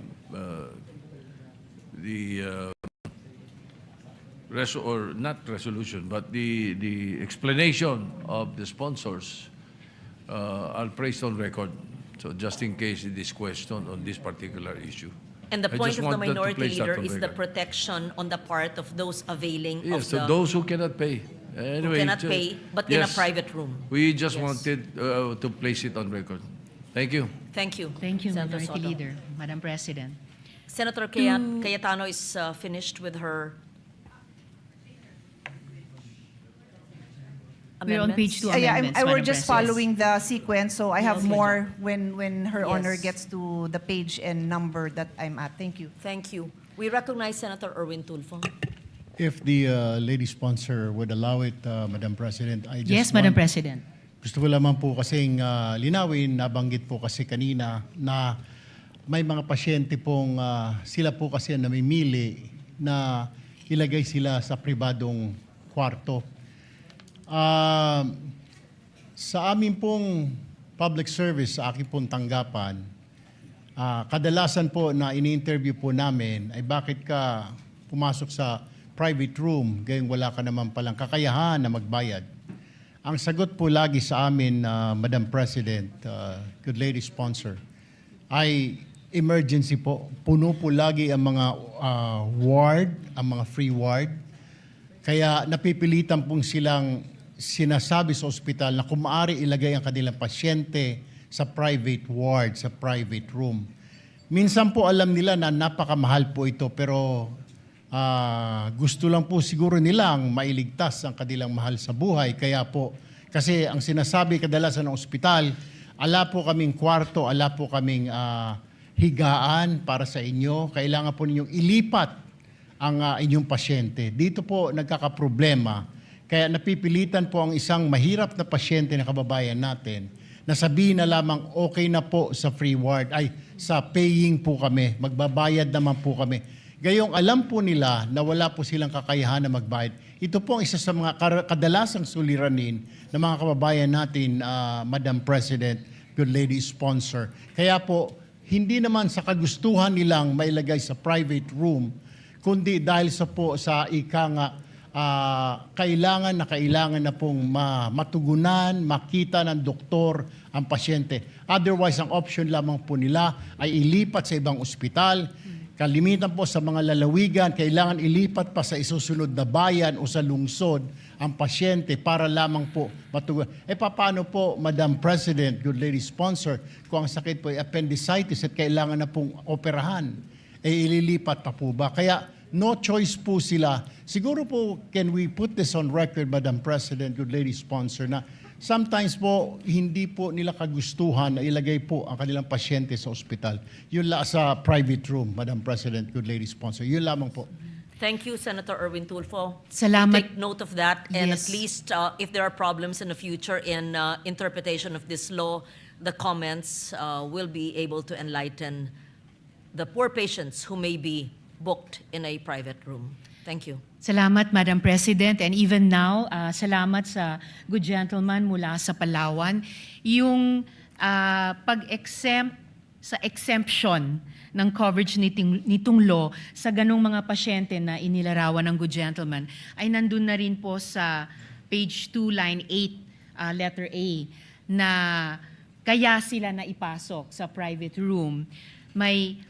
[SPEAKER 2] not resolution, but the explanation of the sponsors are placed on record. So just in case it is questioned on this particular issue.
[SPEAKER 6] And the
[SPEAKER 2] I
[SPEAKER 6] point
[SPEAKER 2] just
[SPEAKER 6] of the
[SPEAKER 2] wanted to
[SPEAKER 6] Minority
[SPEAKER 2] place that
[SPEAKER 6] Leader
[SPEAKER 2] on
[SPEAKER 6] is the
[SPEAKER 2] record.
[SPEAKER 6] protection on the part of those availing
[SPEAKER 2] Yes,
[SPEAKER 6] of
[SPEAKER 2] so
[SPEAKER 6] the...
[SPEAKER 2] those who cannot pay. Anyway,
[SPEAKER 6] cannot pay, but in a private room.
[SPEAKER 2] We just
[SPEAKER 6] Yes.
[SPEAKER 2] wanted to place it on record. Thank you.
[SPEAKER 6] Thank you.
[SPEAKER 7] Thank you,
[SPEAKER 6] Senator
[SPEAKER 7] Minority
[SPEAKER 6] Soto.
[SPEAKER 7] Leader, Madam President.
[SPEAKER 6] Senator Cayetano is finished with her
[SPEAKER 7] We're on
[SPEAKER 6] amendments.
[SPEAKER 7] page 2
[SPEAKER 8] Yeah,
[SPEAKER 7] amendments,
[SPEAKER 8] we're
[SPEAKER 7] Madam
[SPEAKER 8] just
[SPEAKER 7] President.
[SPEAKER 8] following the sequence, so I have
[SPEAKER 6] Okay.
[SPEAKER 8] more when Her Honor
[SPEAKER 6] Yes.
[SPEAKER 8] gets to the page and number that I'm at. Thank you.
[SPEAKER 6] Thank you. We recognize Senator Erwin Tulfo.
[SPEAKER 9] If the lady sponsor would allow it, Madam President, I just
[SPEAKER 7] Yes, Madam
[SPEAKER 9] want-
[SPEAKER 7] President.
[SPEAKER 9] Gusto ko lamang po kasing linawin, nabanggit po kasi kanina na may mga pasyente pong sila po kasi ang namimili na ilagay sila sa pribadong kwarto. Sa amin pong public service, sa aking pong tanggapan, kadalasan po na ini-interview po namin ay bakit ka pumasok sa private room gayong wala ka naman palang kakayahan na magbayad. Ang sagot po lagi sa amin, Madam President, good lady sponsor, ay emergency po. Puno po lagi ang mga ward, ang mga free ward. Kaya napipilitan pong silang sinasabi sa ospital na kung maaari ilagay ang kanilang pasyente sa private ward, sa private room. Minsan po alam nila na napakamahal po ito pero gusto lang po siguro nilang mailigtas ang kanilang mahal sa buhay. Kaya po, kasi ang sinasabi kadalasan ng ospital, ala po kaming kwarto, ala po kaming higaan para sa inyo. Kailangan po ninyong ilipat ang inyong pasyente. Dito po nagkakaproblema. Kaya napipilitan po ang isang mahirap na pasyente na kababayan natin na sabihin na lamang okay na po sa free ward, ay sa paying po kami, magbabayad naman po kami. Gayong alam po nila na wala po silang kakayahan na magbayad. Ito po ang isa sa mga kadalasang suliranin ng mga kababayan natin, Madam President, good lady sponsor. Kaya po, hindi naman sa kagustuhan nilang mailagay sa private room, kundi dahil sa ika nga, kailangan na pong matugunan, makita ng doktor ang pasyente. Otherwise, ang option lamang po nila ay ilipat sa ibang ospital. Kalimitan po sa mga lalawigan, kailangan ilipat pa sa isusunod na bayan o sa lungsod ang pasyente para lamang po matugunan. Paano po, Madam President, good lady sponsor, kung ang sakit po ay appendicitis at kailangan na pong operahan, ililipat pa po ba? Kaya no choice po sila. Siguro po, can we put this on record, Madam President, good lady sponsor, na sometimes po, hindi po nila kagustuhan na ilagay po ang kanilang pasyente sa ospital. Yun sa private room, Madam President, good lady sponsor. Yun lamang po.
[SPEAKER 6] Thank you, Senator Erwin Tulfo.
[SPEAKER 7] Salamat.
[SPEAKER 6] Take note of that, and
[SPEAKER 7] Yes.
[SPEAKER 6] at least if there are problems in the future in interpretation of this law, the comments will be able to enlighten the poor patients who may be booked in a private room. Thank you.
[SPEAKER 7] Salamat, Madam President. And even now, salamat sa good gentleman mula sa Palawan. Yung pag-exempt sa exemption ng coverage nitong law sa ganong mga pasyente na inilarawan ng good gentleman ay nandun na rin po sa page 2, line 8, letter A, na kaya sila na ipasok sa private room. May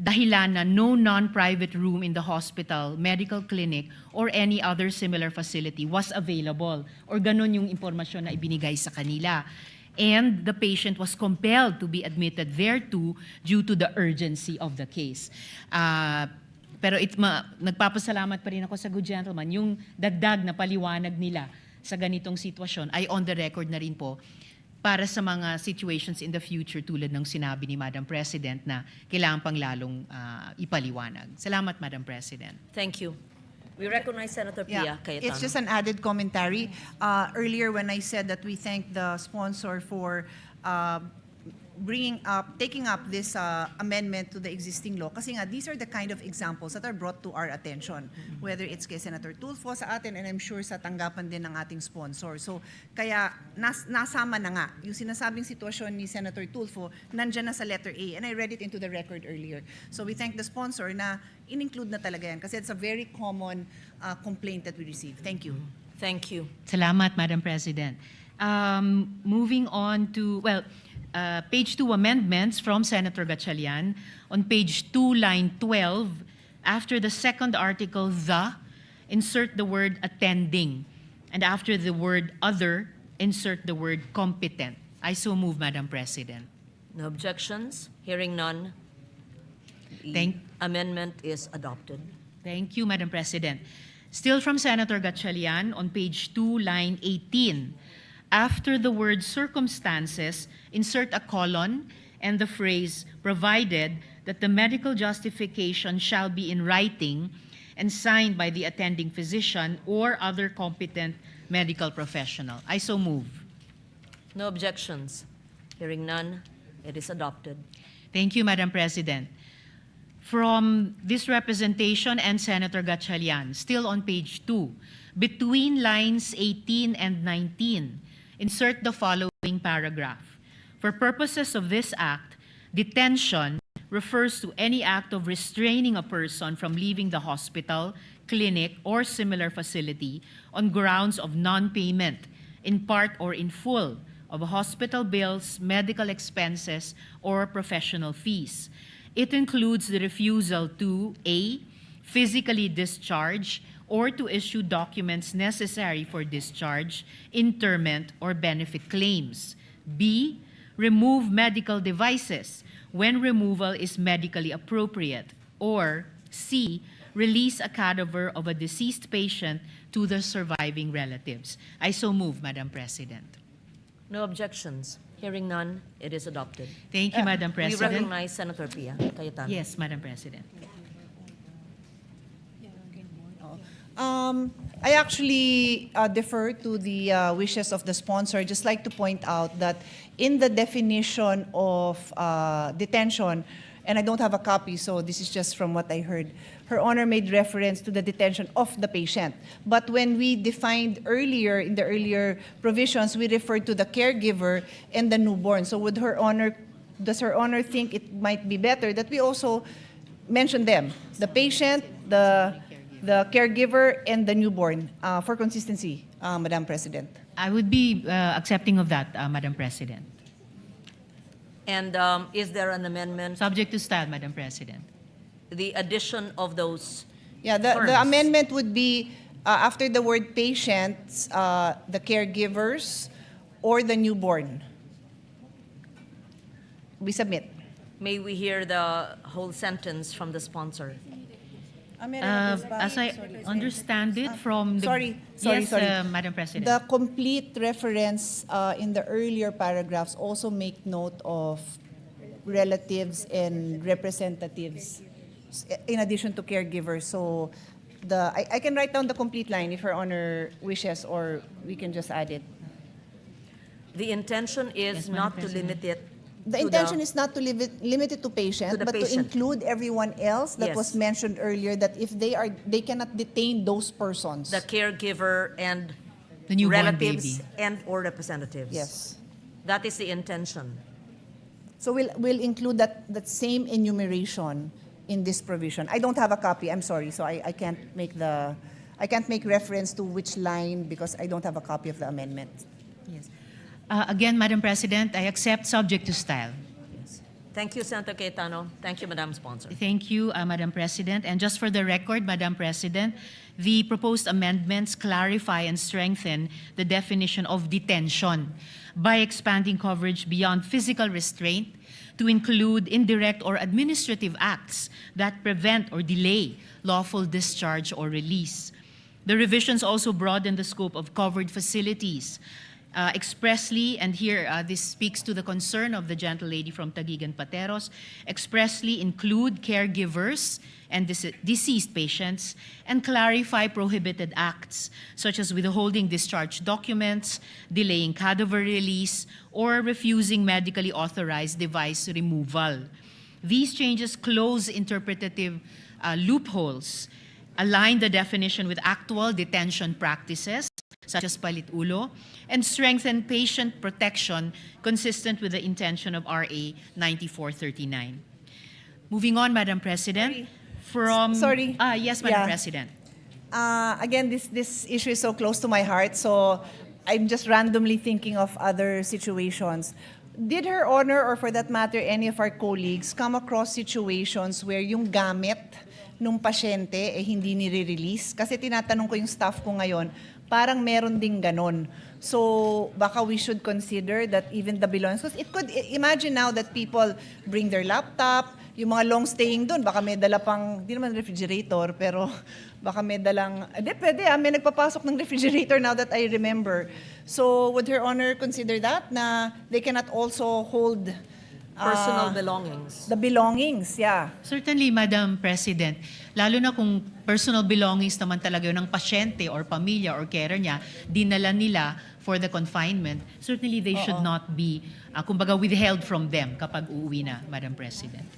[SPEAKER 7] dahilan na no non-private room in the hospital, medical clinic, or any other similar facility was available. Or ganun yung impormasyon na ibinigay sa kanila. And the patient was compelled to be admitted thereto due to the urgency of the case. Pero nagpapasalamat pa rin ako sa good gentleman. Yung dagdag na paliwanag nila sa ganitong sitwasyon ay on the record na rin po para sa mga situations in the future tulad ng sinabi ni Madam President na kailangan pang lalong ipaliwanag. Salamat, Madam President.
[SPEAKER 6] Thank you. We recognize Senator Pia Cayetano.
[SPEAKER 8] It's just an added commentary. Earlier when I said that we thank the sponsor for taking up this amendment to the existing law, kasi nga these are the kind of examples that are brought to our attention, whether it's kay Senator Tulfo sa atin and I'm sure sa tanggapan din ng ating sponsor. So kaya nasama na nga yung sinasabing sitwasyon ni Senator Tulfo, nandyan na sa letter A, and I read it into the record earlier. So we thank the sponsor na in-include na talaga yan kasi it's a very common complaint that we receive. Thank you.
[SPEAKER 6] Thank you.
[SPEAKER 7] Salamat, Madam President. Moving on to, page 2 amendments from Senator Gatchalian. On page 2, line 12, after the second article, insert the word attending. And after the word other, insert the word competent. I so move, Madam President.
[SPEAKER 6] No objections? Hearing none. The
[SPEAKER 7] Thank-
[SPEAKER 6] amendment is adopted.
[SPEAKER 7] Thank you, Madam President. Still from Senator Gatchalian, on page 2, line 18. After the word circumstances, insert a colon and the phrase, provided that the medical justification shall be in writing and signed by the attending physician or other competent medical professional. I so move.
[SPEAKER 6] No objections? Hearing none, it is adopted.
[SPEAKER 7] Thank you, Madam President. From this representation and Senator Gatchalian, still on page 2, between lines 18 and 19, insert the following paragraph. For purposes of this act, detention refers to any act of restraining a person from leaving the hospital, clinic, or similar facility on grounds of non-payment, in part or in full, of hospital bills, medical expenses, or professional fees. It includes the refusal to A, physically discharge or to issue documents necessary for discharge, interment, or benefit claims. B, remove medical devices when removal is medically appropriate. Or C, release a cadaver of a deceased patient to the surviving relatives. I so move, Madam President.
[SPEAKER 6] No objections. Hearing none, it is adopted.
[SPEAKER 7] Thank you, Madam
[SPEAKER 6] We
[SPEAKER 7] President.
[SPEAKER 6] recognize Senator Pia Cayetano.
[SPEAKER 7] Yes, Madam President.
[SPEAKER 8] I actually defer to the wishes of the sponsor. I'd just like to point out that in the definition of detention, and I don't have a copy, so this is just from what I heard, Her Honor made reference to the detention of the patient. But when we defined earlier, in the earlier provisions, we referred to the caregiver and the newborn. So does Her Honor think it might be better that we also mention them, the patient, the caregiver, and the newborn, for consistency, Madam President?
[SPEAKER 7] I would be accepting of that, Madam President.
[SPEAKER 6] And is there an amendment?
[SPEAKER 7] Subject to style, Madam President.
[SPEAKER 6] The addition of those
[SPEAKER 8] Yeah,
[SPEAKER 6] terms.
[SPEAKER 8] the amendment would be after the word patients, the caregivers, or the newborn. We submit.
[SPEAKER 6] May we hear the whole sentence from the sponsor?
[SPEAKER 7] As I understand it from the...
[SPEAKER 8] Sorry.
[SPEAKER 7] Yes, Madam President.
[SPEAKER 8] The complete reference in the earlier paragraphs also make note of relatives and representatives in addition to caregivers. So I can write down the complete line if Her Honor wishes, or we can just add it.
[SPEAKER 6] The intention is
[SPEAKER 7] Yes, Madam
[SPEAKER 6] not to
[SPEAKER 7] President.
[SPEAKER 6] limit it
[SPEAKER 8] The
[SPEAKER 6] to
[SPEAKER 8] intention is not to limit it to patient,
[SPEAKER 6] To the
[SPEAKER 8] but to
[SPEAKER 6] patient.
[SPEAKER 8] include everyone else that
[SPEAKER 6] Yes.
[SPEAKER 8] was mentioned earlier, that if they cannot detain those persons.
[SPEAKER 6] the caregiver and
[SPEAKER 7] The newborn
[SPEAKER 6] relatives
[SPEAKER 7] baby.
[SPEAKER 6] and or representatives.
[SPEAKER 8] Yes.
[SPEAKER 6] That is the intention.
[SPEAKER 8] So we'll include that same enumeration in this provision. I don't have a copy, I'm sorry, so I can't make reference to which line because I don't have a copy of the amendment.
[SPEAKER 7] Yes. Again, Madam President, I accept subject to style.
[SPEAKER 6] Thank you, Senator Cayetano. Thank you, Madam Sponsor.
[SPEAKER 7] Thank you, Madam President. And just for the record, Madam President, the proposed amendments clarify and strengthen the definition of detention by expanding coverage beyond physical restraint to include indirect or administrative acts that prevent or delay lawful discharge or release. The revisions also broaden the scope of covered facilities expressly, and here this speaks to the concern of the gentle lady from Taguig and Pateros, expressly include caregivers and deceased patients, and clarify prohibited acts such as withholding discharge documents, delaying cadaver release, or refusing medically authorized device removal. These changes close interpretative loopholes, align the definition with actual detention practices, such as palit-ulo, and strengthen patient protection consistent with the intention of RA 9439. Moving on, Madam President.
[SPEAKER 8] Sorry.
[SPEAKER 7] Yes, Madam
[SPEAKER 8] Yeah.
[SPEAKER 7] President.
[SPEAKER 8] Again, this issue is so close to my heart, so I'm just randomly thinking of other situations. Did Her Honor, or for that matter, any of our colleagues, come across situations where yung gamit nung pasyente hindi nire-release? Kasi tinatanong ko yung staff ko ngayon, parang meron ding ganon. So baka we should consider that even the belongings, because it could, imagine now that people bring their laptop, yung mga long staying doon, baka may dala pang, di naman refrigerator, pero baka may dalang, pwede may nagpapasok ng refrigerator now that I remember. So would Her Honor consider that, na they cannot also hold
[SPEAKER 6] Personal belongings.
[SPEAKER 8] the belongings, yeah.
[SPEAKER 7] Certainly, Madam President, lalo na kung personal belongings naman talaga yun ng pasyente or pamilya or carer niya, dinala nila for the confinement, certainly they should not be, kumbaga, withheld from them kapag uuwi na, Madam President.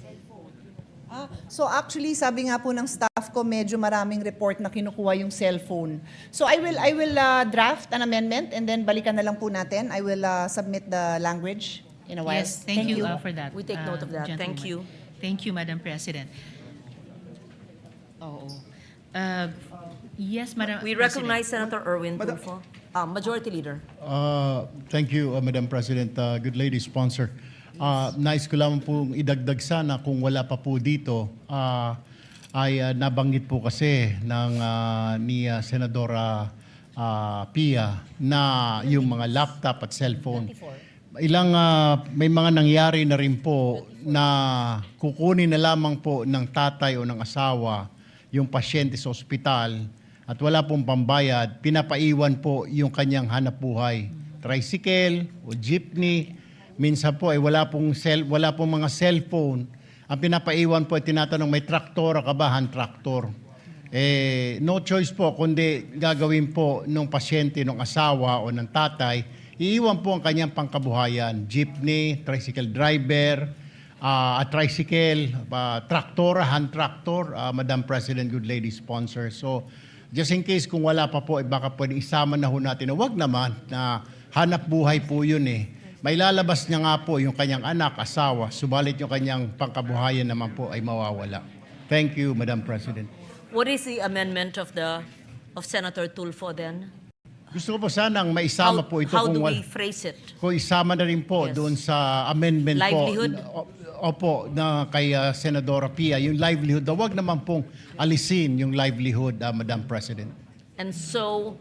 [SPEAKER 8] So actually, sabi nga po ng staff ko, medyo maraming report na kinukuha yung cellphone. So I will draft an amendment and then balikan na lang po natin. I will submit the language in a while.
[SPEAKER 7] Yes, thank you for that.
[SPEAKER 6] We take note of that. Thank
[SPEAKER 7] gentlewoman.
[SPEAKER 6] you.
[SPEAKER 7] Thank you, Madam President. Oo. Yes, Madam
[SPEAKER 6] We
[SPEAKER 7] President.
[SPEAKER 6] recognize Senator Erwin Tulfo. Majority Leader.
[SPEAKER 9] Thank you, Madam President. Good lady sponsor. Nais ko lamang pong idagdag sana kung wala pa po dito, ay nabanggit po kasi ni Senadora Pia na yung mga laptop at cellphone. May mga nangyari na rin po na kukunin na lamang po ng tatay o ng asawa yung pasyente sa ospital at wala pong pambayad, pinapaiwan po yung kanyang hanap buhay. Tricycle o jeepney, minsan po ay wala pong mga cellphone. Ang pinapaiwan po ay tinatanong, may traktor ka ba? Hand traktor. No choice po kundi gagawin po ng pasyente, ng asawa o ng tatay, iiwan po ang kanyang pangkabuhayan. Jeepney, tricycle driver, tricycle, traktor, hand traktor, Madam President, good lady sponsor. So, just in case kung wala pa po, baka pwede isama na ho natin na wag naman na hanap buhay po yun eh. May lalabas niya nga po yung kanyang anak, asawa, subalit yung kanyang pangkabuhayan naman po ay mawawala. Thank you, Madam President.
[SPEAKER 6] What is the amendment of Senator Tulfo then?
[SPEAKER 9] Gusto ko po sanang maisama po ito
[SPEAKER 6] How
[SPEAKER 9] kung
[SPEAKER 6] do
[SPEAKER 9] wala.
[SPEAKER 6] we phrase it?
[SPEAKER 9] Kung isama na rin po
[SPEAKER 6] Yes.
[SPEAKER 9] doon sa amendment
[SPEAKER 6] Livelihood?
[SPEAKER 9] po. Opo, na kay Senadora Pia, yung livelihood, wag naman pong alisin yung livelihood, Madam President.
[SPEAKER 6] And so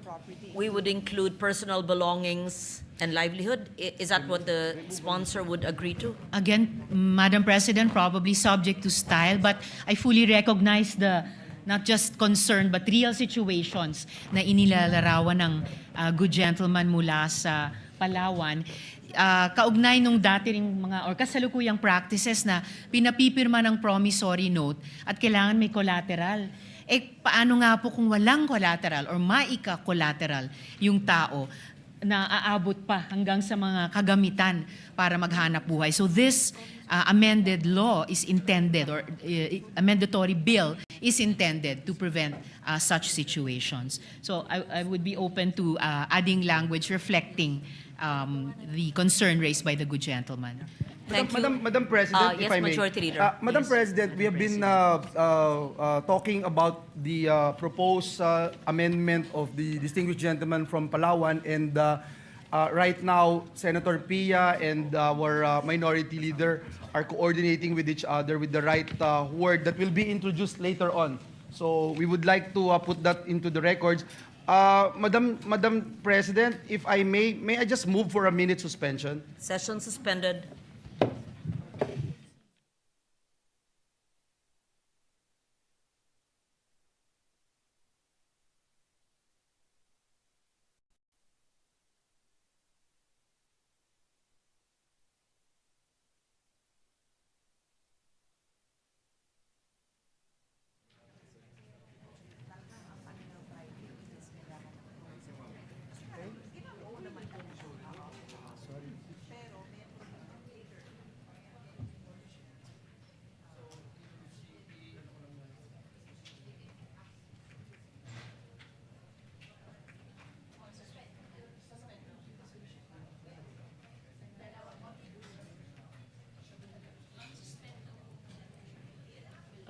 [SPEAKER 6] we would include personal belongings and livelihood? Is that what the sponsor would agree to?
[SPEAKER 7] Again, Madam President, probably subject to style, but I fully recognize the not just concern but real situations na inilalarawan ng good gentleman mula sa Palawan. Kaugnay nung dati ring mga or kasalukuyang practices na pinapipirma ng promissory note at kailangan may collateral. Paano nga po kung walang collateral or maika-collateral yung tao na aabot pa hanggang sa mga kagamitan para maghanap buhay. So this amended law is intended or amendatory bill is intended to prevent such situations. So I would be open to adding language reflecting the concern raised by the good gentleman.
[SPEAKER 6] Thank you.
[SPEAKER 4] Madam President,
[SPEAKER 6] Yes,
[SPEAKER 4] if I may.
[SPEAKER 6] Majority Leader.
[SPEAKER 4] Madam
[SPEAKER 6] Yes.
[SPEAKER 4] President, we have been talking about the proposed amendment of the distinguished gentleman from Palawan, and right now, Senator Pia and our minority leader are coordinating with each other with the right word that will be introduced later on. So we would like to put that into the records. Madam President, if I may I just move for a minute suspension?
[SPEAKER 6] Session suspended.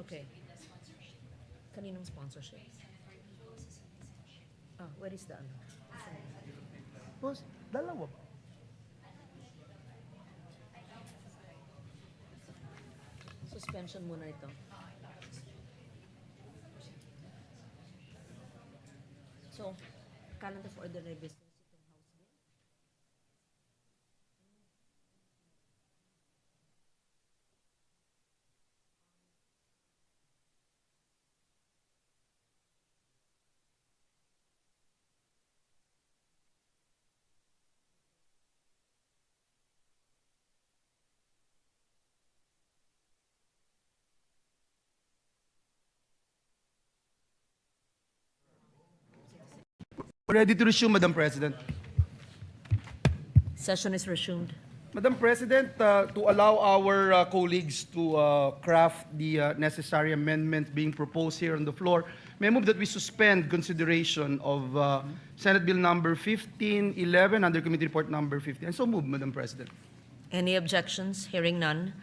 [SPEAKER 6] Okay. Kaninong sponsorship? Where is the ano?
[SPEAKER 4] Boss, dalawa ba?
[SPEAKER 6] Suspension muna ito. So, calendar for ordinary business. itong House Bill.
[SPEAKER 4] Ready to resume, Madam President.
[SPEAKER 6] Session is resumed.
[SPEAKER 4] Madam President, to allow our colleagues to craft the necessary amendment being proposed here on the floor, may I move that we suspend consideration of Senate Bill number 1511 under Committee Report number 15. And so move, Madam President.
[SPEAKER 6] Any objections? Hearing none.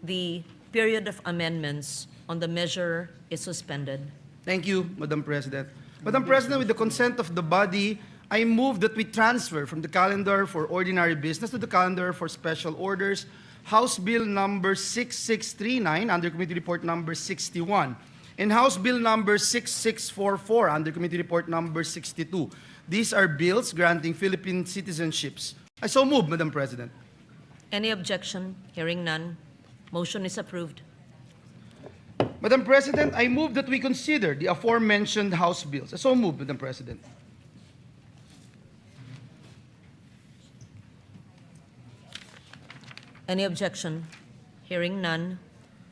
[SPEAKER 6] The period of amendments on the measure is suspended.
[SPEAKER 4] Thank you, Madam President. Madam President, with the consent of the body, I move that we transfer from the calendar for ordinary business to the calendar for special orders House Bill number 6639 under Committee Report number 61 and House Bill number 6644 under Committee Report number 62. These are bills granting Philippine citizenships. I so move, Madam President.
[SPEAKER 6] Any objection? Hearing none. Motion is approved.
[SPEAKER 4] Madam President, I move that we consider the aforementioned House bills. I so move, Madam President.
[SPEAKER 6] Any objection? Hearing none.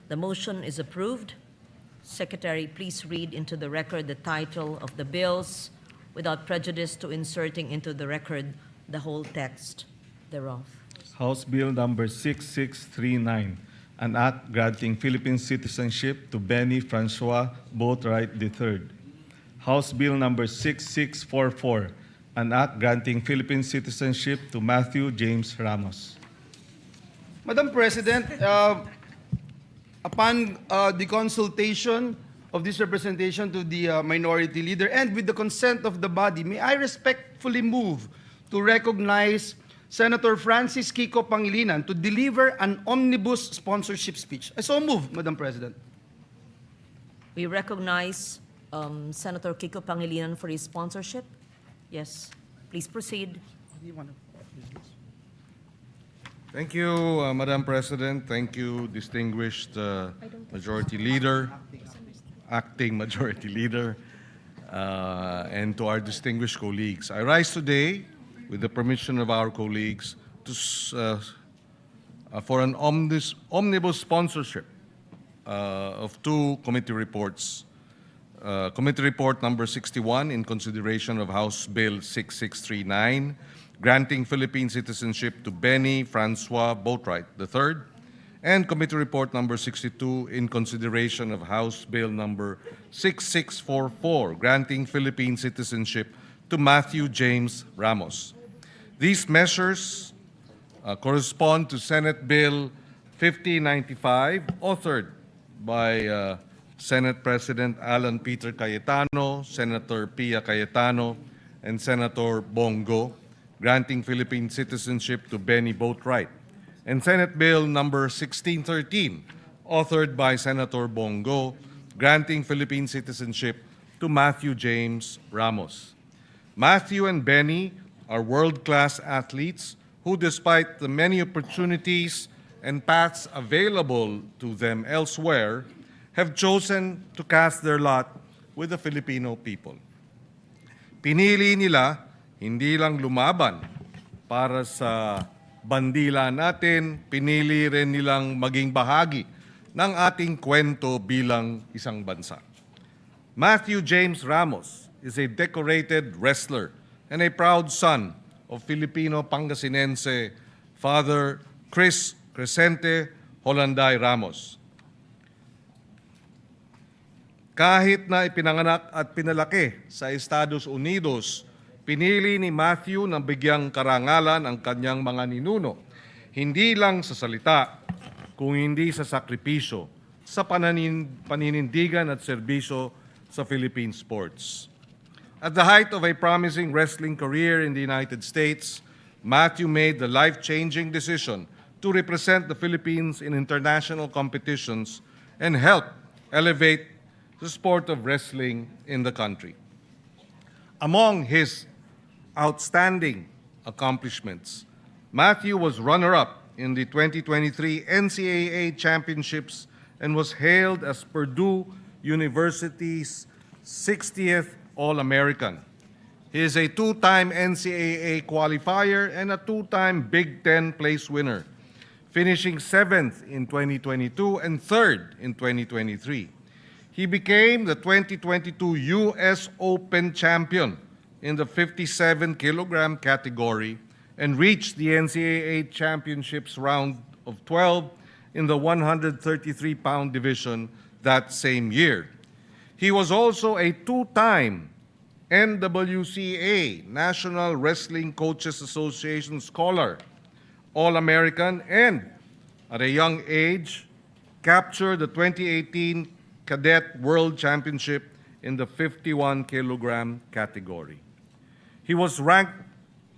[SPEAKER 6] The motion is approved. Secretary, please read into the record the title of the bills without prejudice to inserting into the record the whole text thereof.
[SPEAKER 3] House Bill number 6639, an act granting Philippine citizenship to Benny Francois Boatwright III. House Bill number 6644, an act granting Philippine citizenship to Matthew James Ramos.
[SPEAKER 4] Madam President, upon the consultation of this representation to the minority leader and with the consent of the body, may I respectfully move to recognize Senator Francis Kiko Pangilinan to deliver an omnibus sponsorship speech. I so move, Madam President.
[SPEAKER 6] We recognize Senator Kiko Pangilinan for his sponsorship. Yes, please proceed.
[SPEAKER 10] Thank you, Madam President. Thank you, distinguished Majority Leader, Acting Majority Leader, and to our distinguished colleagues. I rise today, with the permission of our colleagues, for an omnibus sponsorship of two committee reports. Committee Report number 61 in consideration of House Bill 6639, granting Philippine citizenship to Benny Francois Boatwright III, and Committee Report number 62 in consideration of House Bill number 6644, granting Philippine citizenship to Matthew James Ramos. These measures correspond to Senate Bill 5095, authored by Senate President Alan Peter Cayetano, Senator Pia Cayetano, and Senator Bongo, granting Philippine citizenship to Benny Boatwright, and Senate Bill number 1613, authored by Senator Bongo, granting Philippine citizenship to Matthew James Ramos. Matthew and Benny are world-class athletes who, despite the many opportunities and paths available to them elsewhere, have chosen to cast their lot with the Filipino people. Pinili nila hindi lang lumaban para sa bandila natin, pinili rin nilang maging bahagi ng ating kwento bilang isang bansa. Matthew James Ramos is a decorated wrestler and a proud son of Filipino Pangasinense Father Chris Crescente Holanday Ramos. Kahit na ipinanganak at pinalaki sa Estados Unidos, pinili ni Matthew na bigyang karangalan ang kanyang mga ninuno, hindi lang sa salita, kung hindi sa sakripisyo, sa paninindigan at serbisyo sa Philippine sports. At the height of a promising wrestling career in the United States, Matthew made the life-changing decision to represent the Philippines in international competitions and help elevate the sport of wrestling in the country. Among his outstanding accomplishments, Matthew was runner-up in the 2023 NCAA Championships and was hailed as Purdue University's 60th All-American. He is a two-time NCAA qualifier and a two-time Big Ten place winner, finishing 7th in 2022 and 3rd in 2023. He became the 2022 U.S. Open champion in the 57-kilogram category and reached the NCAA Championships round of 12 in the 133-pound division that same year. He was also a two-time NWCA, National Wrestling Coaches Association Scholar, All-American, and at a young age, captured the 2018 Cadet World Championship in the 51-kilogram category. He was ranked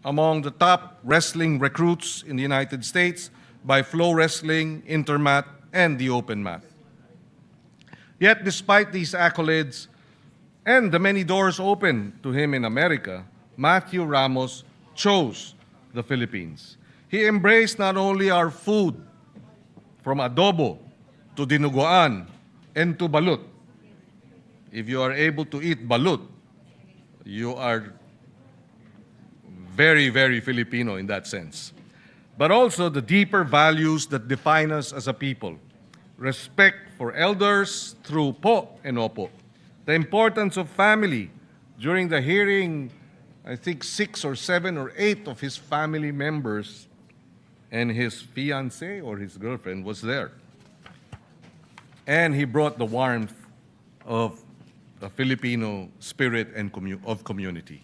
[SPEAKER 10] among the top wrestling recruits in the United States by Flow Wrestling, Intermat, and the Open Mat. Yet despite these accolades and the many doors open to him in America, Matthew Ramos chose the Philippines. He embraced not only our food, from adobo to dinuguan and to balut. If you are able to eat balut, you are very, very Filipino in that sense. But also the deeper values that define us as a people. Respect for elders through po and opo. The importance of family. During the hearing, I think 6 or 7 or 8 of his family members and his fiancée or his girlfriend was there. And he brought the warmth of the Filipino spirit and of community.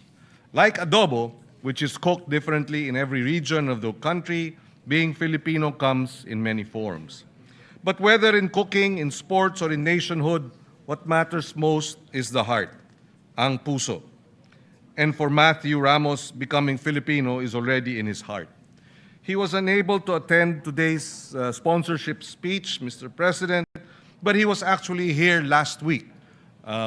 [SPEAKER 10] Like adobo, which is cooked differently in every region of the country, being Filipino comes in many forms. But whether in cooking, in sports, or in nationhood, what matters most is the heart, ang puso. And for Matthew Ramos, becoming Filipino is already in his heart. He was unable to attend today's sponsorship speech, Mr. President, but he was actually here last week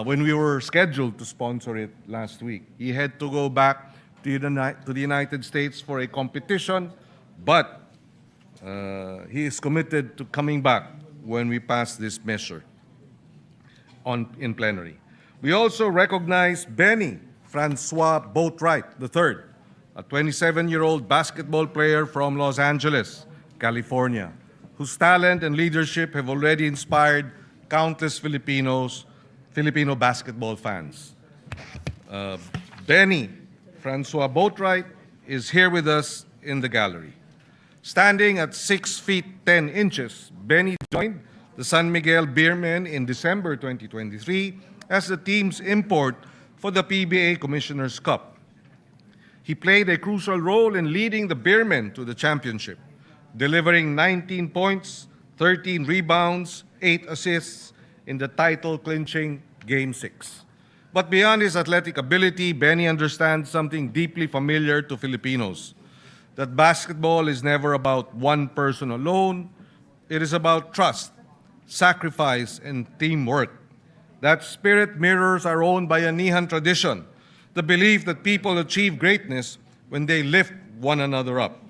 [SPEAKER 10] when we were scheduled to sponsor it last week. He had to go back to the United States for a competition, but he is committed to coming back when we pass this measure in plenary. We also recognize Benny Francois Boatwright III, a 27-year-old basketball player from Los Angeles, California, whose talent and leadership have already inspired countless Filipino basketball fans. Benny Francois Boatwright is here with us in the gallery. Standing at 6 feet 10 inches, Benny joined the San Miguel Beermen in December 2023 as the team's import for the PBA Commissioner's Cup. He played a crucial role in leading the Beermen to the championship, delivering 19 points, 13 rebounds, 8 assists in the title-clinching Game 6. But beyond his athletic ability, Benny understands something deeply familiar to Filipinos, that basketball is never about one person alone. It is about trust, sacrifice, and teamwork. That spirit mirrors our own Bayanihan tradition, the belief that people achieve greatness when they lift one another up.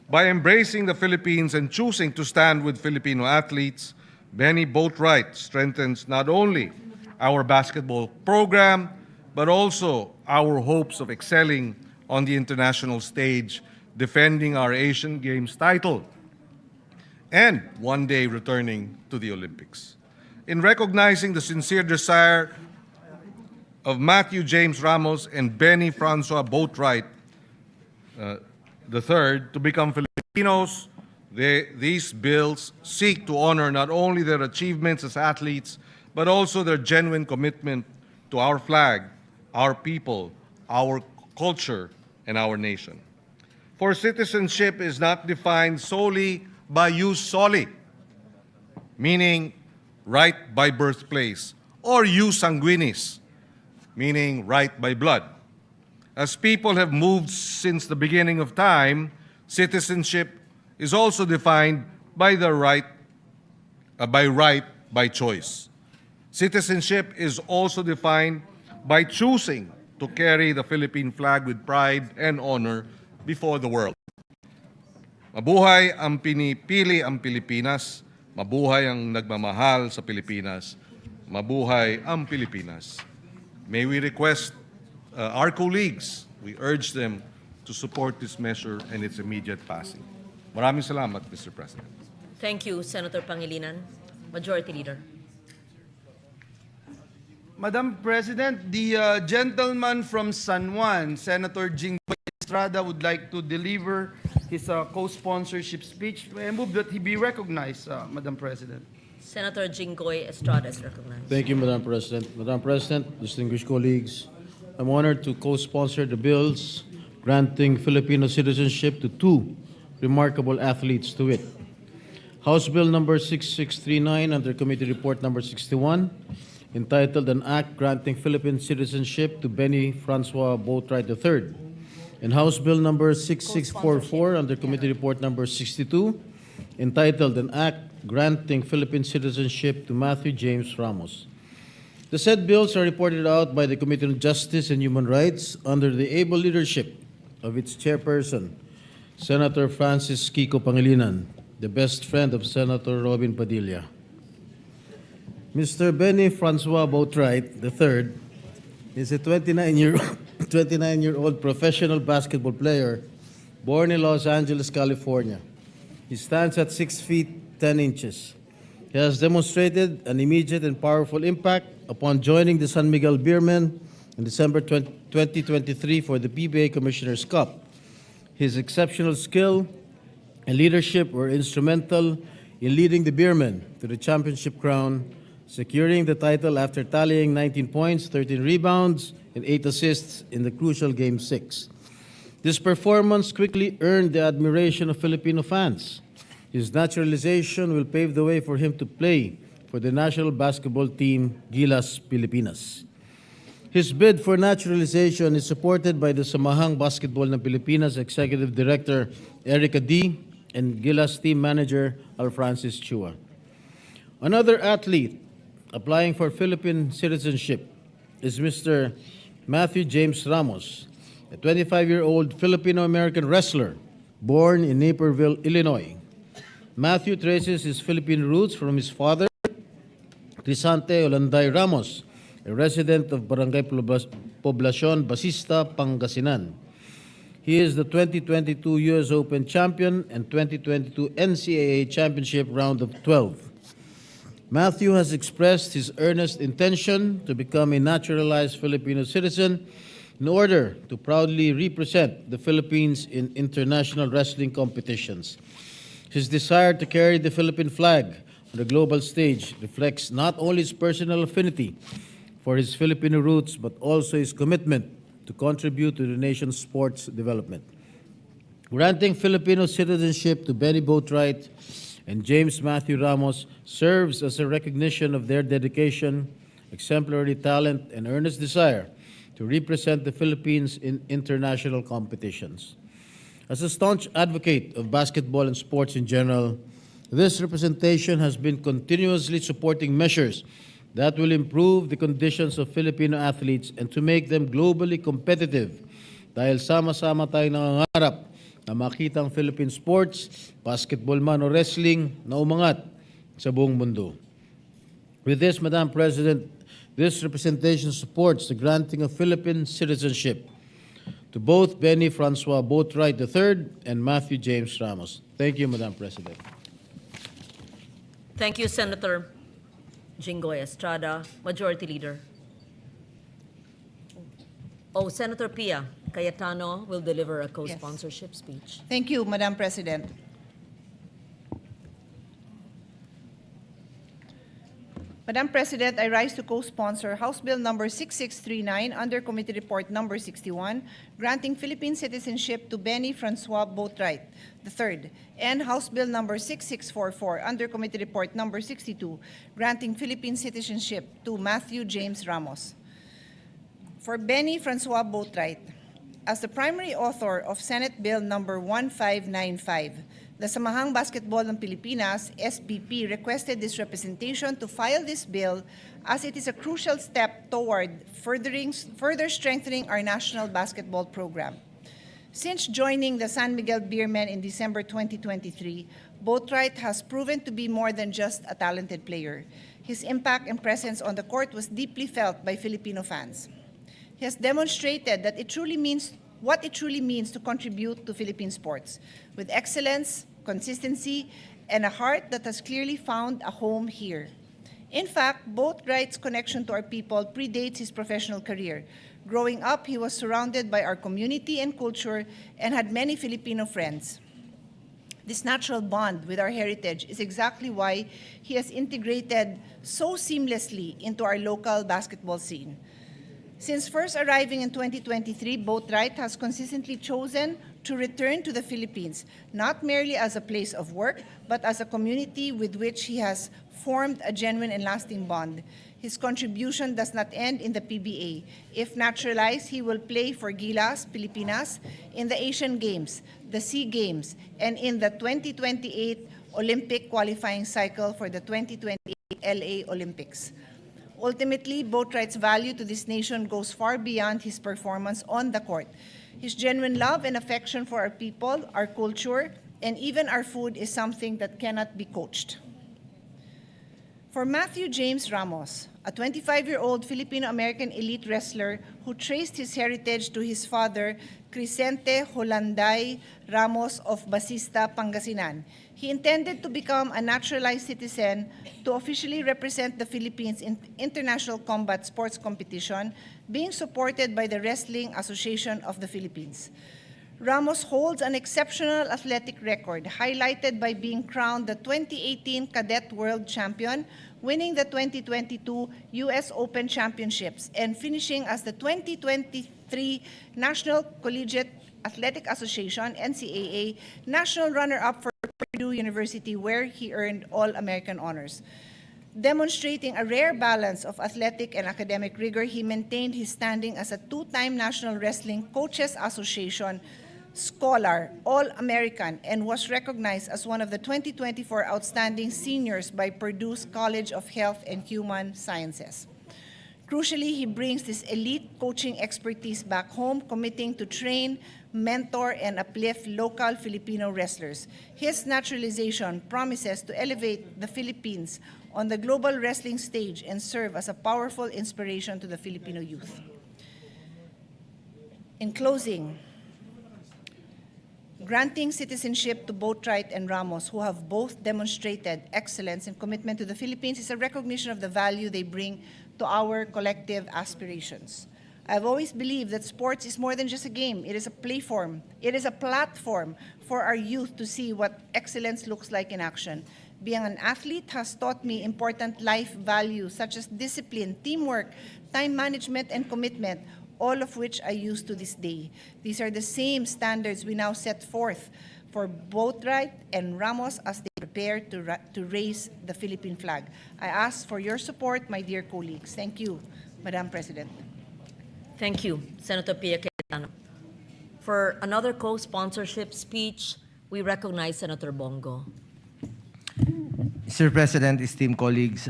[SPEAKER 10] By embracing the Philippines and choosing to stand with Filipino athletes, Benny Boatwright strengthens not only our basketball program, but also our hopes of excelling on the international stage, defending our Asian Games title, and one day returning to the Olympics. In recognizing the sincere desire of Matthew James Ramos and Benny Francois Boatwright III to become Filipinos, these bills seek to honor not only their achievements as athletes, but also their genuine commitment to our flag, our people, our culture, and our nation. For citizenship is not defined solely by jus soli, meaning right by birthplace, or jus sanguinis, meaning right by blood. As people have moved since the beginning of time, citizenship is also defined by the right by choice. Citizenship is also defined by choosing to carry the Philippine flag with pride and honor before the world. Mabuhay ang pinipili ang Pilipinas, mabuhay ang nagmamahal sa Pilipinas, mabuhay ang Pilipinas. May we request our colleagues, we urge them to support this measure and its immediate passing. Maraming salamat, Mr. President.
[SPEAKER 6] Thank you, Senator Pangilinan. Majority Leader.
[SPEAKER 4] Madam President, the gentleman from San Juan, Senator Jing, is Estrada would like to deliver his co-sponsorship speech, I move that he be recognized, Madam President.
[SPEAKER 6] Senator Jinggoy Estrada is recognized.
[SPEAKER 11] Thank you, Madam President. Madam President, distinguished colleagues, I'm honored to co-sponsor the bills granting Filipino citizenship to two remarkable athletes to wit. House Bill number 6639 under Committee Report number 61, entitled An Act Granting Philippine Citizenship to Benny Francois Boatwright III, and House Bill number 6644 under Committee Report number 62, entitled An Act Granting Philippine Citizenship to Matthew James Ramos. The said bills are reported out by the Committee on Justice and Human Rights under the able leadership of its chairperson, Senator Francis Kiko Pangilinan, the best friend of Senator Robin Padilla. Mr. Benny Francois Boatwright III is a 29-year-old professional basketball player born in Los Angeles, California. He stands at 6 feet 10 inches. He has demonstrated an immediate and powerful impact upon joining the San Miguel Beermen in December 2023 for the PBA Commissioner's Cup. His exceptional skill and leadership were instrumental in leading the Beermen to the championship crown, securing the title after tallying 19 points, 13 rebounds, and 8 assists in the crucial Game 6. This performance quickly earned the admiration of Filipino fans. His naturalization will pave the way for him to play for the national basketball team, Gilas Pilipinas. His bid for naturalization is supported by the Samahang Basketball ng Pilipinas Executive Director Erica D. and Gilas team manager Alfrancis Chua. Another athlete applying for Philippine citizenship is Mr. Matthew James Ramos, a 25-year-old Filipino-American wrestler born in Naperville, Illinois. Matthew traces his Philippine roots from his father, Crisante Olanday Ramos, a resident of Barangay Poblacion, Basista, Pangasinan. He is the 2022 US Open champion and 2022 NCAA Championship Round of 12. Matthew has expressed his earnest intention to become a naturalized Filipino citizen in order to proudly represent the Philippines in international wrestling competitions. His desire to carry the Philippine flag on the global stage reflects not only his personal affinity for his Filipino roots, but also his commitment to contribute to the nation's sports development. Granting Filipino citizenship to Benny Boatwright and James Matthew Ramos serves as a recognition of their dedication, exemplary talent, and earnest desire to represent the Philippines in international competitions. As a staunch advocate of basketball and sports in general, this representation has been continuously supporting measures that will improve the conditions of Filipino athletes and to make them globally competitive dahil sama-sama tayong nangangarap na makita ang Philippine sports, basketball man o wrestling, na umangat sa buong mundo. With this, Madam President, this representation supports the granting of Philippine citizenship to both Benny Francois Boatwright III and Matthew James Ramos. Thank you, Madam President.
[SPEAKER 6] Thank you, Senator Jinggoy Estrada. Majority Leader. Senator Pia Cayetano will deliver a co-sponsorship speech.
[SPEAKER 8] Thank you, Madam President. Madam President, I rise to co-sponsor House Bill number 6639 under Committee Report number 61, granting Philippine citizenship to Benny Francois Boatwright III, and House Bill number 6644 under Committee Report number 62, granting Philippine citizenship to Matthew James Ramos. For Benny Francois Boatwright, as the primary author of Senate Bill number 1595, the Samahang Basketball ng Pilipinas, SBP, requested this representation to file this bill as it is a crucial step toward further strengthening our national basketball program. Since joining the San Miguel Beermen in December 2023, Boatwright has proven to be more than just a talented player. His impact and presence on the court was deeply felt by Filipino fans. He has demonstrated that what it truly means to contribute to Philippine sports, with excellence, consistency, and a heart that has clearly found a home here. In fact, Boatwright's connection to our people predates his professional career. Growing up, he was surrounded by our community and culture and had many Filipino friends. This natural bond with our heritage is exactly why he has integrated so seamlessly into our local basketball scene. Since first arriving in 2023, Boatwright has consistently chosen to return to the Philippines, not merely as a place of work, but as a community with which he has formed a genuine and lasting bond. His contribution does not end in the PBA. If naturalized, he will play for Gilas, Pilipinas, in the Asian Games, the SEA Games, and in the 2028 Olympic qualifying cycle for the 2028 LA Olympics. Ultimately, Boatwright's value to this nation goes far beyond his performance on the court. His genuine love and affection for our people, our culture, and even our food is something that cannot be coached. For Matthew James Ramos, a 25-year-old Filipino-American elite wrestler who traced his heritage to his father, Crisente Holanday Ramos of Basista, Pangasinan, he intended to become a naturalized citizen to officially represent the Philippines in international combat sports competition, being supported by the Wrestling Association of the Philippines. Ramos holds an exceptional athletic record, highlighted by being crowned the 2018 Cadet World Champion, winning the 2022 U.S. Open Championships, and finishing as the 2023 National Collegiate Athletic Association, NCAA, national runner-up for Purdue University, where he earned All-American honors. Demonstrating a rare balance of athletic and academic rigor, he maintained his standing as a two-time National Wrestling Coaches Association Scholar, All-American, and was recognized as one of the 2024 Outstanding Seniors by Purdue's College of Health and Human Sciences. Crucially, he brings this elite coaching expertise back home, committing to train, mentor, and uplift local Filipino wrestlers. His naturalization promises to elevate the Philippines on the global wrestling stage and serve as a powerful inspiration to the Filipino youth. In closing, granting citizenship to Boatwright and Ramos, who have both demonstrated excellence and commitment to the Philippines, is a recognition of the value they bring to our collective aspirations. I've always believed that sports is more than just a game. It is a platform. It is a platform for our youth to see what excellence looks like in action. Being an athlete has taught me important life values such as discipline, teamwork, time management, and commitment, all of which I use to this day. These are the same standards we now set forth for Boatwright and Ramos as they prepare to raise the Philippine flag. I ask for your support, my dear colleagues. Thank you, Madam President.
[SPEAKER 6] Thank you, Senator Pia Cayetano. For another co-sponsorship speech, we recognize Senator Bongo.
[SPEAKER 12] Mr. President, esteemed colleagues,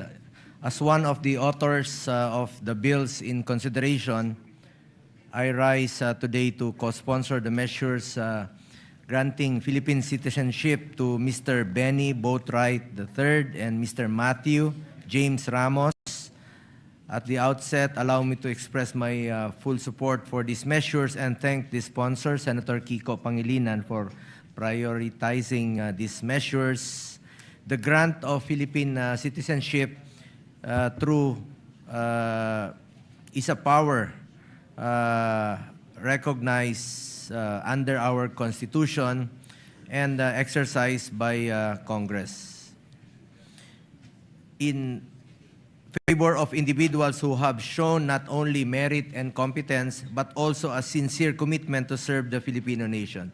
[SPEAKER 12] as one of the authors of the bills in consideration, I rise today to co-sponsor the measures granting Philippine citizenship to Mr. Benny Boatwright III and Mr. Matthew James Ramos. At the outset, allow me to express my full support for these measures and thank the sponsor, Senator Kiko Pangilinan, for prioritizing these measures. The grant of Philippine citizenship is a power recognized under our Constitution and exercised by Congress in favor of individuals who have shown not only merit and competence, but also a sincere commitment to serve the Filipino nation.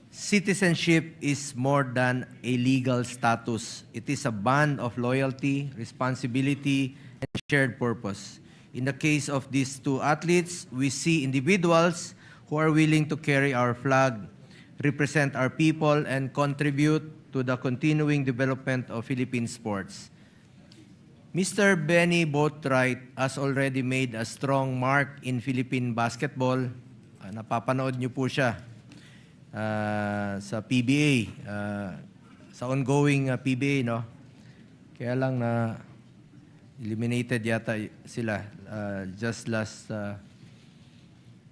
[SPEAKER 12] Citizenship is more than a legal status. It is a bond of loyalty, responsibility, and shared purpose. In the case of these two athletes, we see individuals who are willing to carry our flag, represent our people, and contribute to the continuing development of Philippine sports. Mr. Benny Boatwright has already made a strong mark in Philippine basketball. Napapanood niyo po siya sa PBA, sa ongoing PBA, no? Kaya lang na eliminated yata sila just last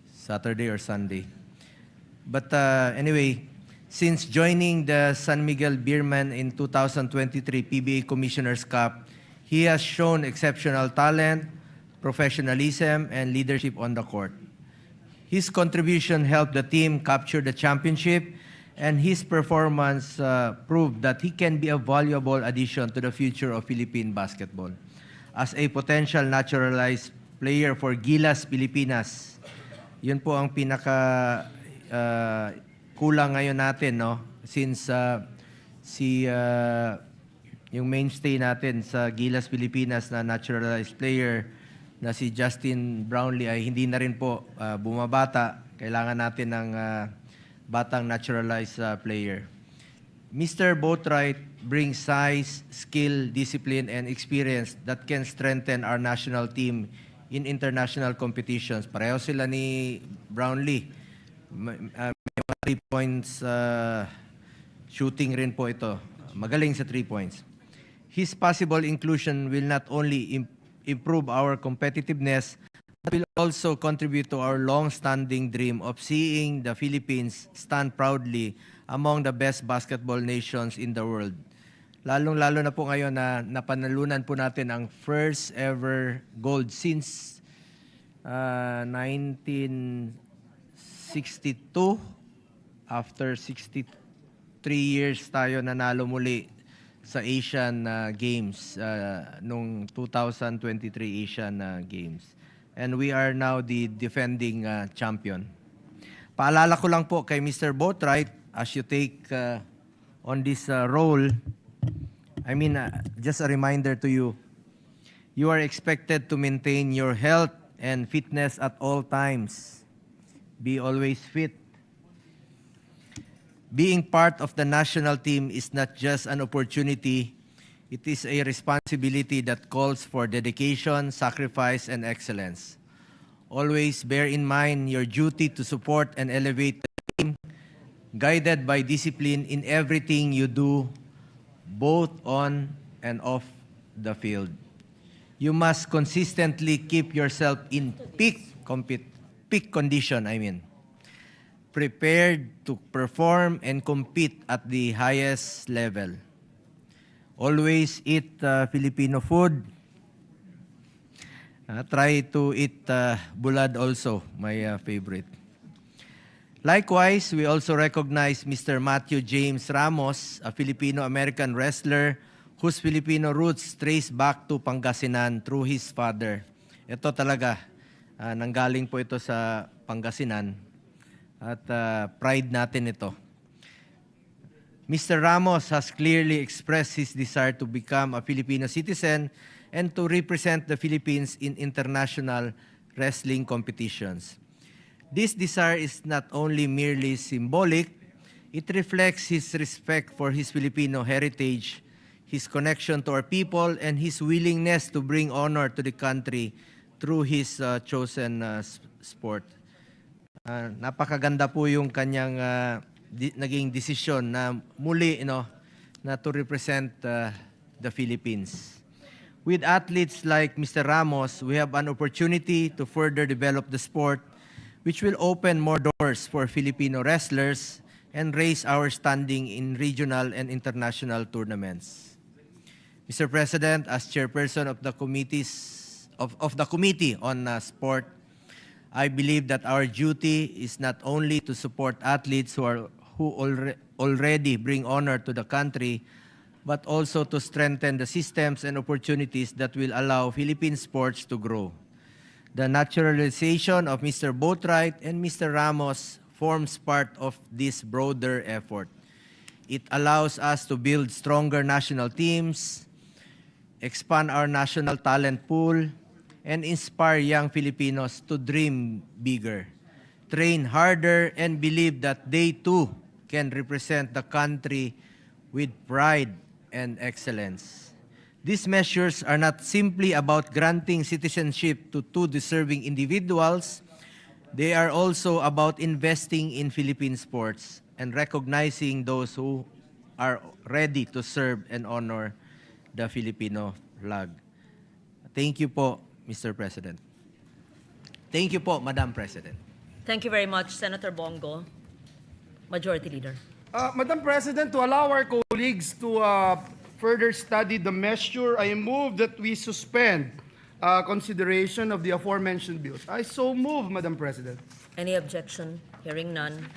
[SPEAKER 12] Saturday or Sunday. But anyway, since joining the San Miguel Beermen in 2023 PBA Commissioner's Cup, he has shown exceptional talent, professionalism, and leadership on the court. His contribution helped the team capture the championship, and his performance proved that he can be a valuable addition to the future of Philippine basketball. As a potential naturalized player for Gilas Pilipinas, yun po ang pinaka kulang ngayon natin, no? Since yung mainstay natin sa Gilas Pilipinas na naturalized player na si Justin Brownlee ay hindi na rin po bumabata. Kailangan natin ng batang naturalized player. Mr. Boatwright brings size, skill, discipline, and experience that can strengthen our national team in international competitions. Pareho sila ni Brownlee. May mga 3 points shooting rin po ito. Magaling sa 3 points. His possible inclusion will not only improve our competitiveness, but will also contribute to our long-standing dream of seeing the Philippines stand proudly among the best basketball nations in the world. Lalong-lalo na po ngayon na napanalunan po natin ang first ever gold since 1962. After 63 years tayo nanalo muli sa Asian Games nung 2023 Asian Games. And we are now the defending champion. Paalala ko lang po kay Mr. Boatwright, as you take on this role, just a reminder to you, you are expected to maintain your health and fitness at all times. Be always fit. Being part of the national team is not just an opportunity, it is a responsibility that calls for dedication, sacrifice, and excellence. Always bear in mind your duty to support and elevate the team, guided by discipline in everything you do, both on and off the field. You must consistently keep yourself in peak condition, prepared to perform and compete at the highest level. Always eat Filipino food. Try to eat bulad also, my favorite. Likewise, we also recognize Mr. Matthew James Ramos, a Filipino-American wrestler whose Filipino roots trace back to Pangasinan through his father. Ito talaga, nanggaling po ito sa Pangasinan at pride natin ito. Mr. Ramos has clearly expressed his desire to become a Filipino citizen and to represent the Philippines in international wrestling competitions. This desire is not only merely symbolic, it reflects his respect for his Filipino heritage, his connection to our people, and his willingness to bring honor to the country through his chosen sport. Napakaganda po yung kanyang naging desisyon na muli na to represent the Philippines. With athletes like Mr. Ramos, we have an opportunity to further develop the sport, which will open more doors for Filipino wrestlers and raise our standing in regional and international tournaments. Mr. President, as chairperson of the Committee on Sport, I believe that our duty is not only to support athletes who already bring honor to the country, but also to strengthen the systems and opportunities that will allow Philippine sports to grow. The naturalization of Mr. Boatwright and Mr. Ramos forms part of this broader effort. It allows us to build stronger national teams, expand our national talent pool, and inspire young Filipinos to dream bigger, train harder, and believe that they too can represent the country with pride and excellence. These measures are not simply about granting citizenship to two deserving individuals. They are also about investing in Philippine sports and recognizing those who are ready to serve and honor the Filipino flag. Thank you po, Mr. President. Thank you po, Madam President.
[SPEAKER 6] Thank you very much, Senator Bongo. Majority Leader.
[SPEAKER 4] Madam President, to allow our colleagues to further study the measure, I move that we suspend consideration of the aforementioned bills. I so move, Madam President.
[SPEAKER 6] Any objection? Hearing none.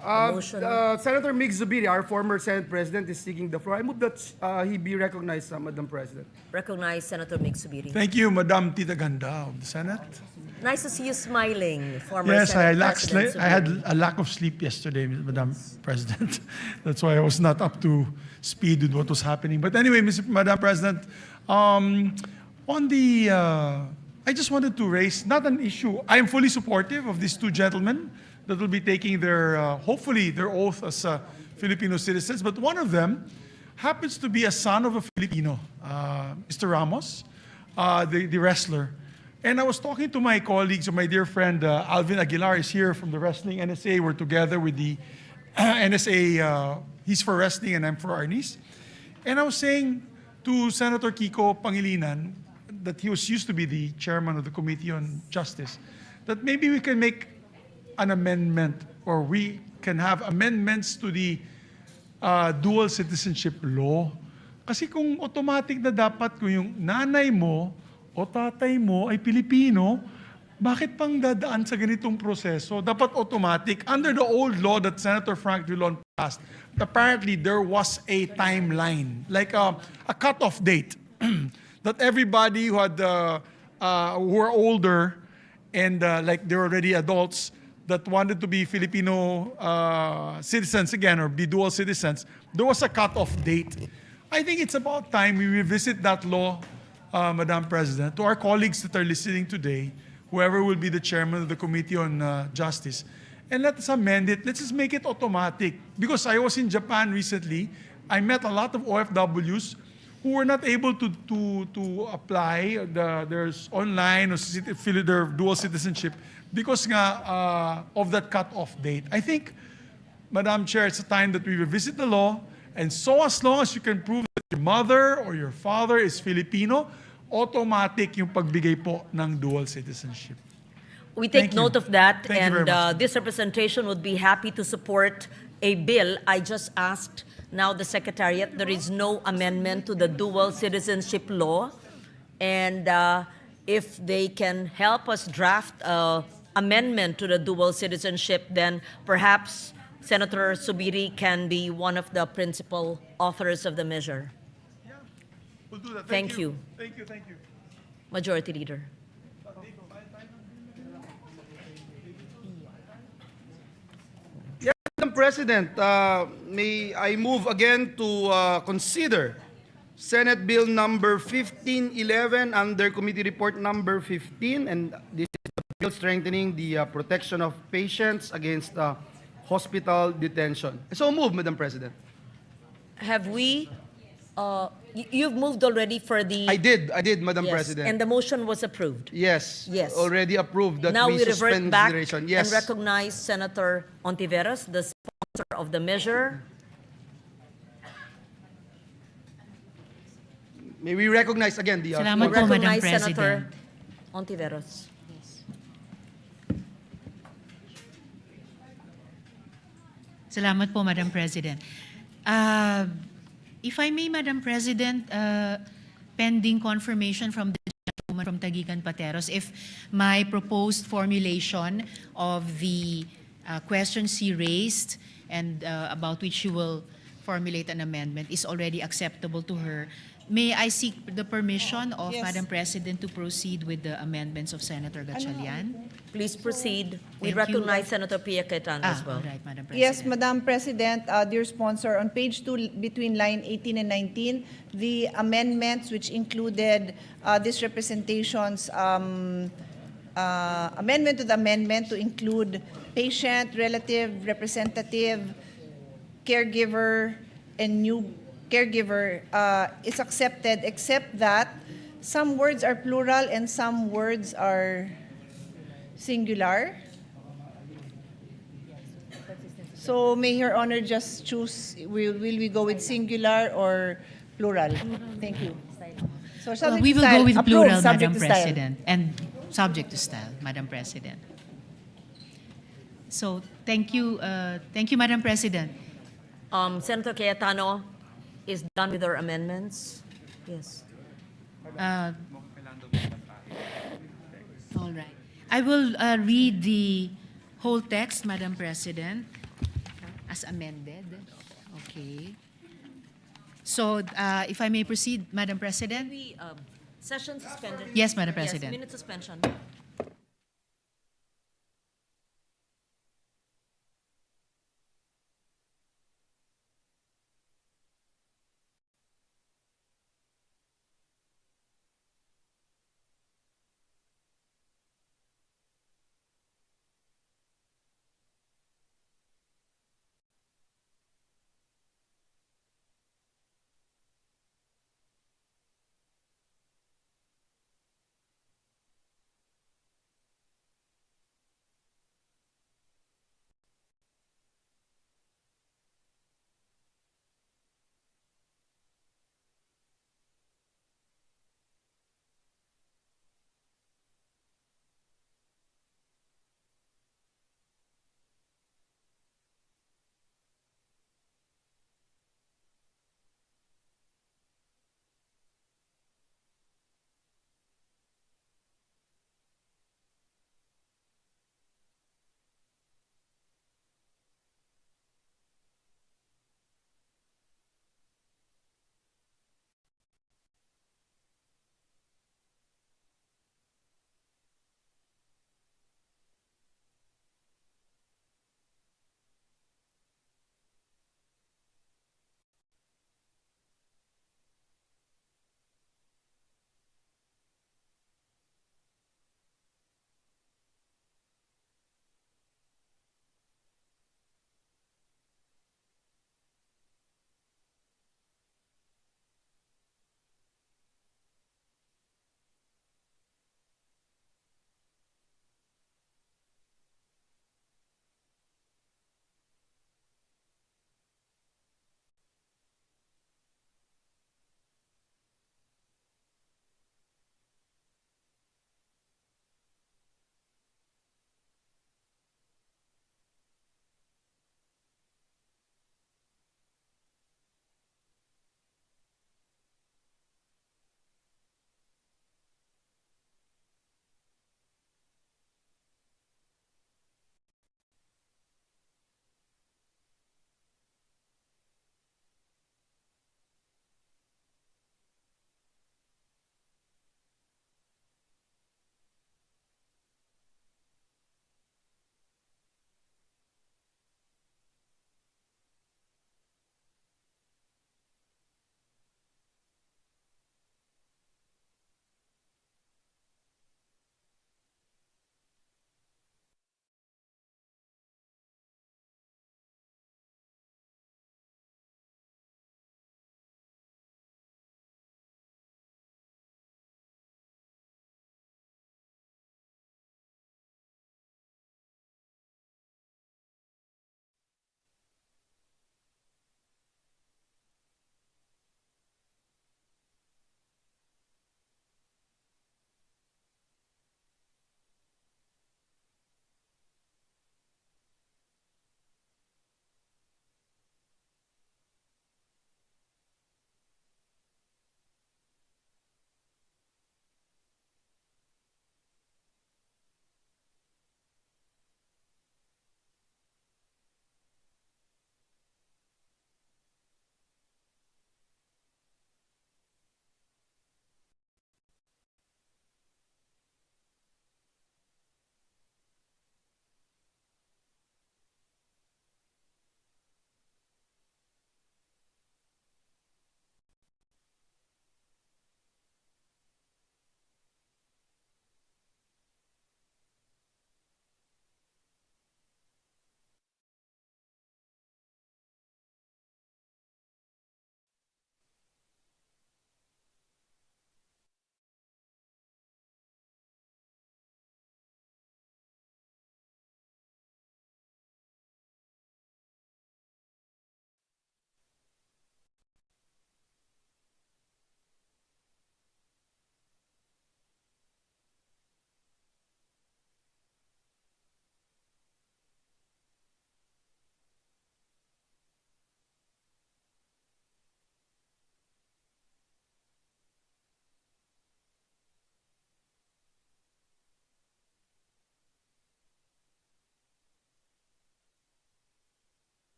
[SPEAKER 6] A motion.
[SPEAKER 4] Senator Mig Zubiri, our former Senate President, is seeking the floor. I move that he be recognized, Madam President.
[SPEAKER 6] Recognize Senator Mig Subiri.
[SPEAKER 13] Thank you, Madam Tita Ganda of the Senate.
[SPEAKER 6] Nice to see you smiling, former
[SPEAKER 13] Yes, I
[SPEAKER 6] Senate President
[SPEAKER 13] had
[SPEAKER 6] Subiri.
[SPEAKER 13] a lack of sleep yesterday, Madam President. That's why I was not up to speed with what was happening. But anyway, Madam President, I just wanted to raise not an issue. I am fully supportive of these two gentlemen that will be taking hopefully their oath as Filipino citizens. But one of them happens to be a son of a Filipino, Mr. Ramos, the wrestler. And I was talking to my colleagues, my dear friend Alvin Aguilar is here from the Wrestling NSA. We're together with the NSA. He's for wrestling and I'm for Arnis. And I was saying to Senator Kiko Pangilinan, that he was used to be the chairman of the Committee on Justice, that maybe we can make an amendment or we can have amendments to the dual citizenship law. Kasi kung automatic na dapat kung yung nanay mo o tatay mo ay Pilipino, bakit pang dadaan sa ganitong proseso? Dapat automatic. Under the old law that Senator Frank Drilon passed, apparently there was a timeline, like a cutoff date, that everybody who had who were older and like they're already adults that wanted to be Filipino citizens again or be dual citizens, there was a cutoff date. I think it's about time we revisit that law, Madam President, to our colleagues that are listening today, whoever will be the chairman of the Committee on Justice, and let us amend it. Let's just make it automatic. Because I was in Japan recently, I met a lot of OFWs who were not able to apply their online or their dual citizenship because of that cut-off date. I think, Madam Chair, it's a time that we revisit the law, and so as long as you can prove that your mother or your father is Filipino, automatic yung pagbigay po ng dual citizenship.
[SPEAKER 6] We take
[SPEAKER 13] Thank you.
[SPEAKER 6] note of that,
[SPEAKER 13] Thank you very
[SPEAKER 6] and
[SPEAKER 13] much.
[SPEAKER 6] this representation would be happy to support a bill. I just asked now the Secretariat, there is no amendment to the dual citizenship law, and if they can help us draft an amendment to the dual citizenship, then perhaps Senator Subiri can be one of the principal authors of the measure.
[SPEAKER 13] We'll do that.
[SPEAKER 6] Thank you.
[SPEAKER 13] Thank you, thank you.
[SPEAKER 6] Majority Leader.
[SPEAKER 4] Madam President, may I move again to consider Senate Bill number 1511 under Committee Report number 15, and this is the bill strengthening the protection of patients against hospital detention. So move, Madam President.
[SPEAKER 6] Have we, you've moved already for the...
[SPEAKER 4] I did, Madam
[SPEAKER 6] Yes,
[SPEAKER 4] President.
[SPEAKER 6] and the motion was approved.
[SPEAKER 4] Yes,
[SPEAKER 6] Yes.
[SPEAKER 4] already approved that
[SPEAKER 6] Now
[SPEAKER 4] we
[SPEAKER 6] we revert
[SPEAKER 4] suspend
[SPEAKER 6] back
[SPEAKER 4] consideration.
[SPEAKER 6] and
[SPEAKER 4] Yes.
[SPEAKER 6] recognize Senator Ontiveros, the sponsor of the measure.
[SPEAKER 4] May we recognize again the
[SPEAKER 7] Salamat
[SPEAKER 6] We
[SPEAKER 7] po, Madam
[SPEAKER 6] recognize Senator
[SPEAKER 7] President.
[SPEAKER 6] Ontiveros.
[SPEAKER 7] Salamat po, Madam President. If I may, Madam President, pending confirmation from the gentleman from Taguigan Pateros, if my proposed formulation of the questions he raised and about which she will formulate an amendment is already acceptable to her, may I seek the permission of
[SPEAKER 8] Yes.
[SPEAKER 7] Madam President to proceed with the amendments of Senator Gatchalian?
[SPEAKER 6] Please proceed. We
[SPEAKER 7] Thank you.
[SPEAKER 6] recognize Senator Pia Cayetano as well.
[SPEAKER 7] All right, Madam President.
[SPEAKER 8] Yes, Madam President, dear sponsor, on page 2, between line 18 and 19, the amendments which included this representation's amendment to the amendment to include patient, relative, representative, caregiver, and new caregiver is accepted, except that some words are plural and some words are singular. So may Her Honor just choose, will we go with singular or plural? Thank you. So subject
[SPEAKER 7] We
[SPEAKER 8] to
[SPEAKER 7] will
[SPEAKER 8] style.
[SPEAKER 7] go with
[SPEAKER 8] Approved,
[SPEAKER 7] plural,
[SPEAKER 8] subject
[SPEAKER 7] Madam
[SPEAKER 8] to style.
[SPEAKER 7] President, and subject to style, Madam President. So, thank you, Madam President.
[SPEAKER 6] Senator Cayetano is done with her amendments. Yes.
[SPEAKER 7] All right. I will read the whole text, Madam President, as amended. Okay. So, if I may proceed, Madam President?
[SPEAKER 6] We, session suspended.
[SPEAKER 7] Yes, Madam President.
[SPEAKER 6] Yes, minute suspension.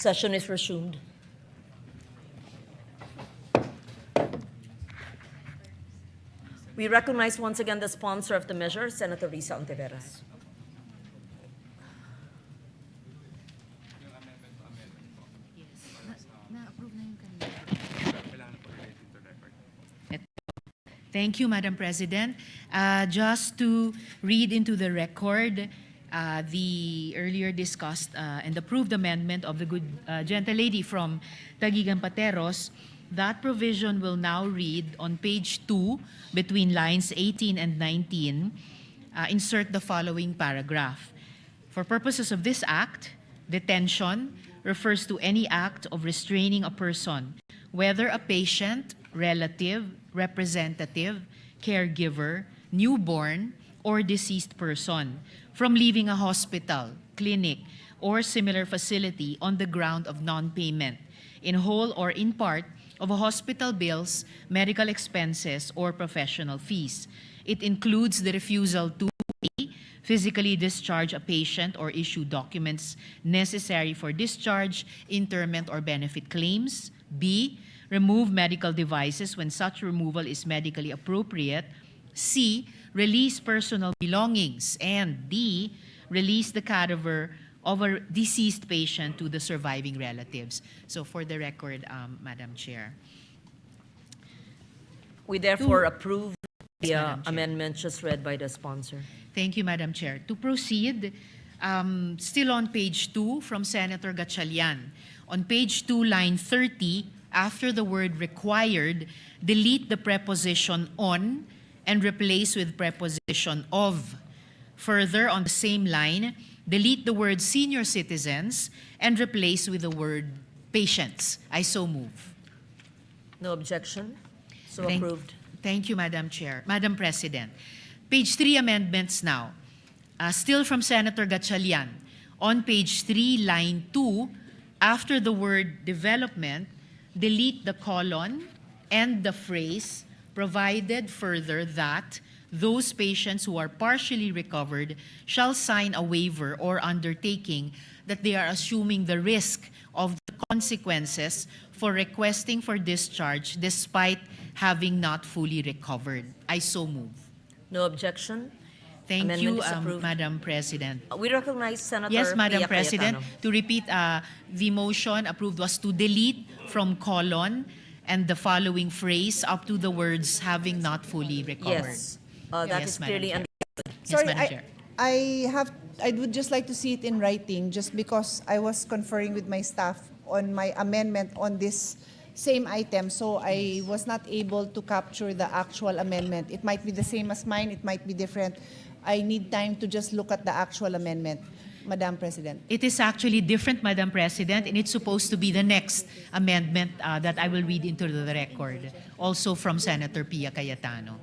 [SPEAKER 6] Session is resumed. We recognize once again the sponsor of the measure, Senator Risa Ontiveros.
[SPEAKER 7] Thank you, Madam President. Just to read into the record the earlier discussed and approved amendment of the good gentle lady from Taguigan Pateros, that provision will now read on page 2, between lines 18 and 19, insert the following paragraph. For purposes of this act, detention refers to any act of restraining a person, whether a patient, relative, representative, caregiver, newborn, or deceased person, from leaving a hospital, clinic, or similar facility on the ground of non-payment, in whole or in part, of a hospital bills, medical expenses, or professional fees. It includes the refusal to A, physically discharge a patient or issue documents necessary for discharge, interment, or benefit claims. B, remove medical devices when such removal is medically appropriate. C, release personal belongings. And D, release the cadaver of a deceased patient to the surviving relatives. So for the record, Madam Chair.
[SPEAKER 6] We therefore approve the
[SPEAKER 7] Madam Chair.
[SPEAKER 6] amendment just read by the sponsor.
[SPEAKER 7] Thank you, Madam Chair. To proceed, still on page 2 from Senator Gatchalian. On page 2, line 30, after the word required, delete the preposition on and replace with preposition of. Further, on the same line, delete the word senior citizens and replace with the word patients. I so move.
[SPEAKER 6] No objection? So
[SPEAKER 7] Thank-
[SPEAKER 6] approved.
[SPEAKER 7] Thank you, Madam Chair. Madam President. Page 3 amendments now. Still from Senator Gatchalian. On page 3, line 2, after the word development, delete the colon and the phrase provided further that those patients who are partially recovered shall sign a waiver or undertaking that they are assuming the risk of the consequences for requesting for discharge despite having not fully recovered. I so move.
[SPEAKER 6] No objection?
[SPEAKER 7] Thank
[SPEAKER 6] Amendment
[SPEAKER 7] you,
[SPEAKER 6] is approved.
[SPEAKER 7] Madam President.
[SPEAKER 6] We recognize Senator
[SPEAKER 7] Yes, Madam
[SPEAKER 6] Pia
[SPEAKER 7] President.
[SPEAKER 6] Cayetano.
[SPEAKER 7] To repeat, the motion approved was to delete from colon and the following phrase up to the words having not fully recovered.
[SPEAKER 6] Yes, that
[SPEAKER 7] Yes,
[SPEAKER 6] is
[SPEAKER 7] Madam
[SPEAKER 6] clearly
[SPEAKER 7] Chair.
[SPEAKER 6] understood.
[SPEAKER 7] Yes,
[SPEAKER 8] Sorry,
[SPEAKER 7] Madam Chair.
[SPEAKER 8] I would just like to see it in writing, just because I was conferring with my staff on my amendment on this same item, so I was not able to capture the actual amendment. It might be the same as mine, it might be different. I need time to just look at the actual amendment, Madam President.
[SPEAKER 7] It is actually different, Madam President, and it's supposed to be the next amendment that I will read into the record, also from Senator Pia Cayetano.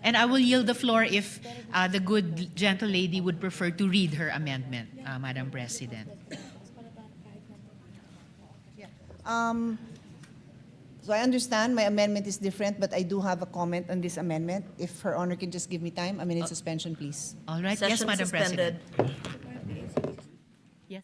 [SPEAKER 7] And I will yield the floor if the good gentle lady would prefer to read her amendment, Madam President.
[SPEAKER 8] So I understand my amendment is different, but I do have a comment on this amendment. If Her Honor can just give me time, a minute suspension, please.
[SPEAKER 7] All right.
[SPEAKER 6] Session
[SPEAKER 7] Yes, Madam
[SPEAKER 6] suspended.
[SPEAKER 7] President. Yes.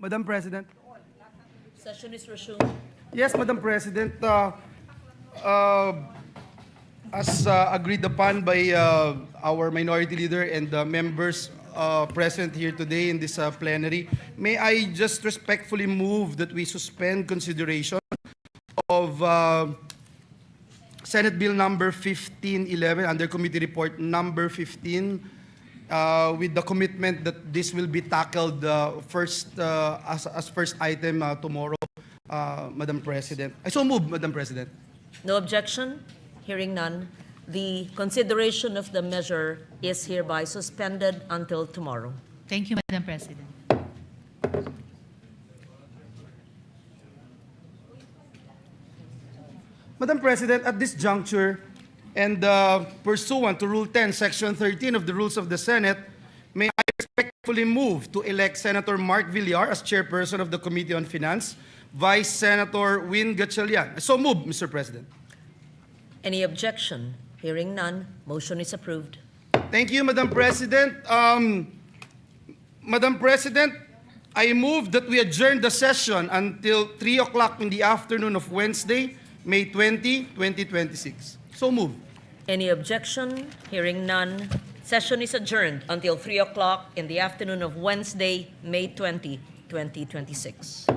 [SPEAKER 4] Madam President.
[SPEAKER 6] Session is resumed.
[SPEAKER 4] Yes, Madam President. As agreed upon by our minority leader and the members present here today in this plenary, may I just respectfully move that we suspend consideration of Senate Bill number 1511 under Committee Report number 15 with the commitment that this will be tackled first as first item tomorrow, Madam President. I so move, Madam President.
[SPEAKER 6] No objection? Hearing none, the consideration of the measure is hereby suspended until tomorrow.
[SPEAKER 7] Thank you, Madam President.
[SPEAKER 4] Madam President, at this juncture, and pursuant to Rule 10, Section 13 of the Rules of the Senate, may I respectfully move to elect Senator Mark Villar as chairperson of the Committee on Finance, Vice Senator Win Gatchalian. I so move, Mr. President.
[SPEAKER 6] Any objection? Hearing none, motion is approved.
[SPEAKER 4] Thank you, Madam President. Madam President, I move that we adjourn the session until 3 o'clock in the afternoon of Wednesday, May 20, 2026. So move.
[SPEAKER 6] Any objection? Hearing none, session is adjourned until 3 o'clock in the afternoon of Wednesday, May 20, 2026.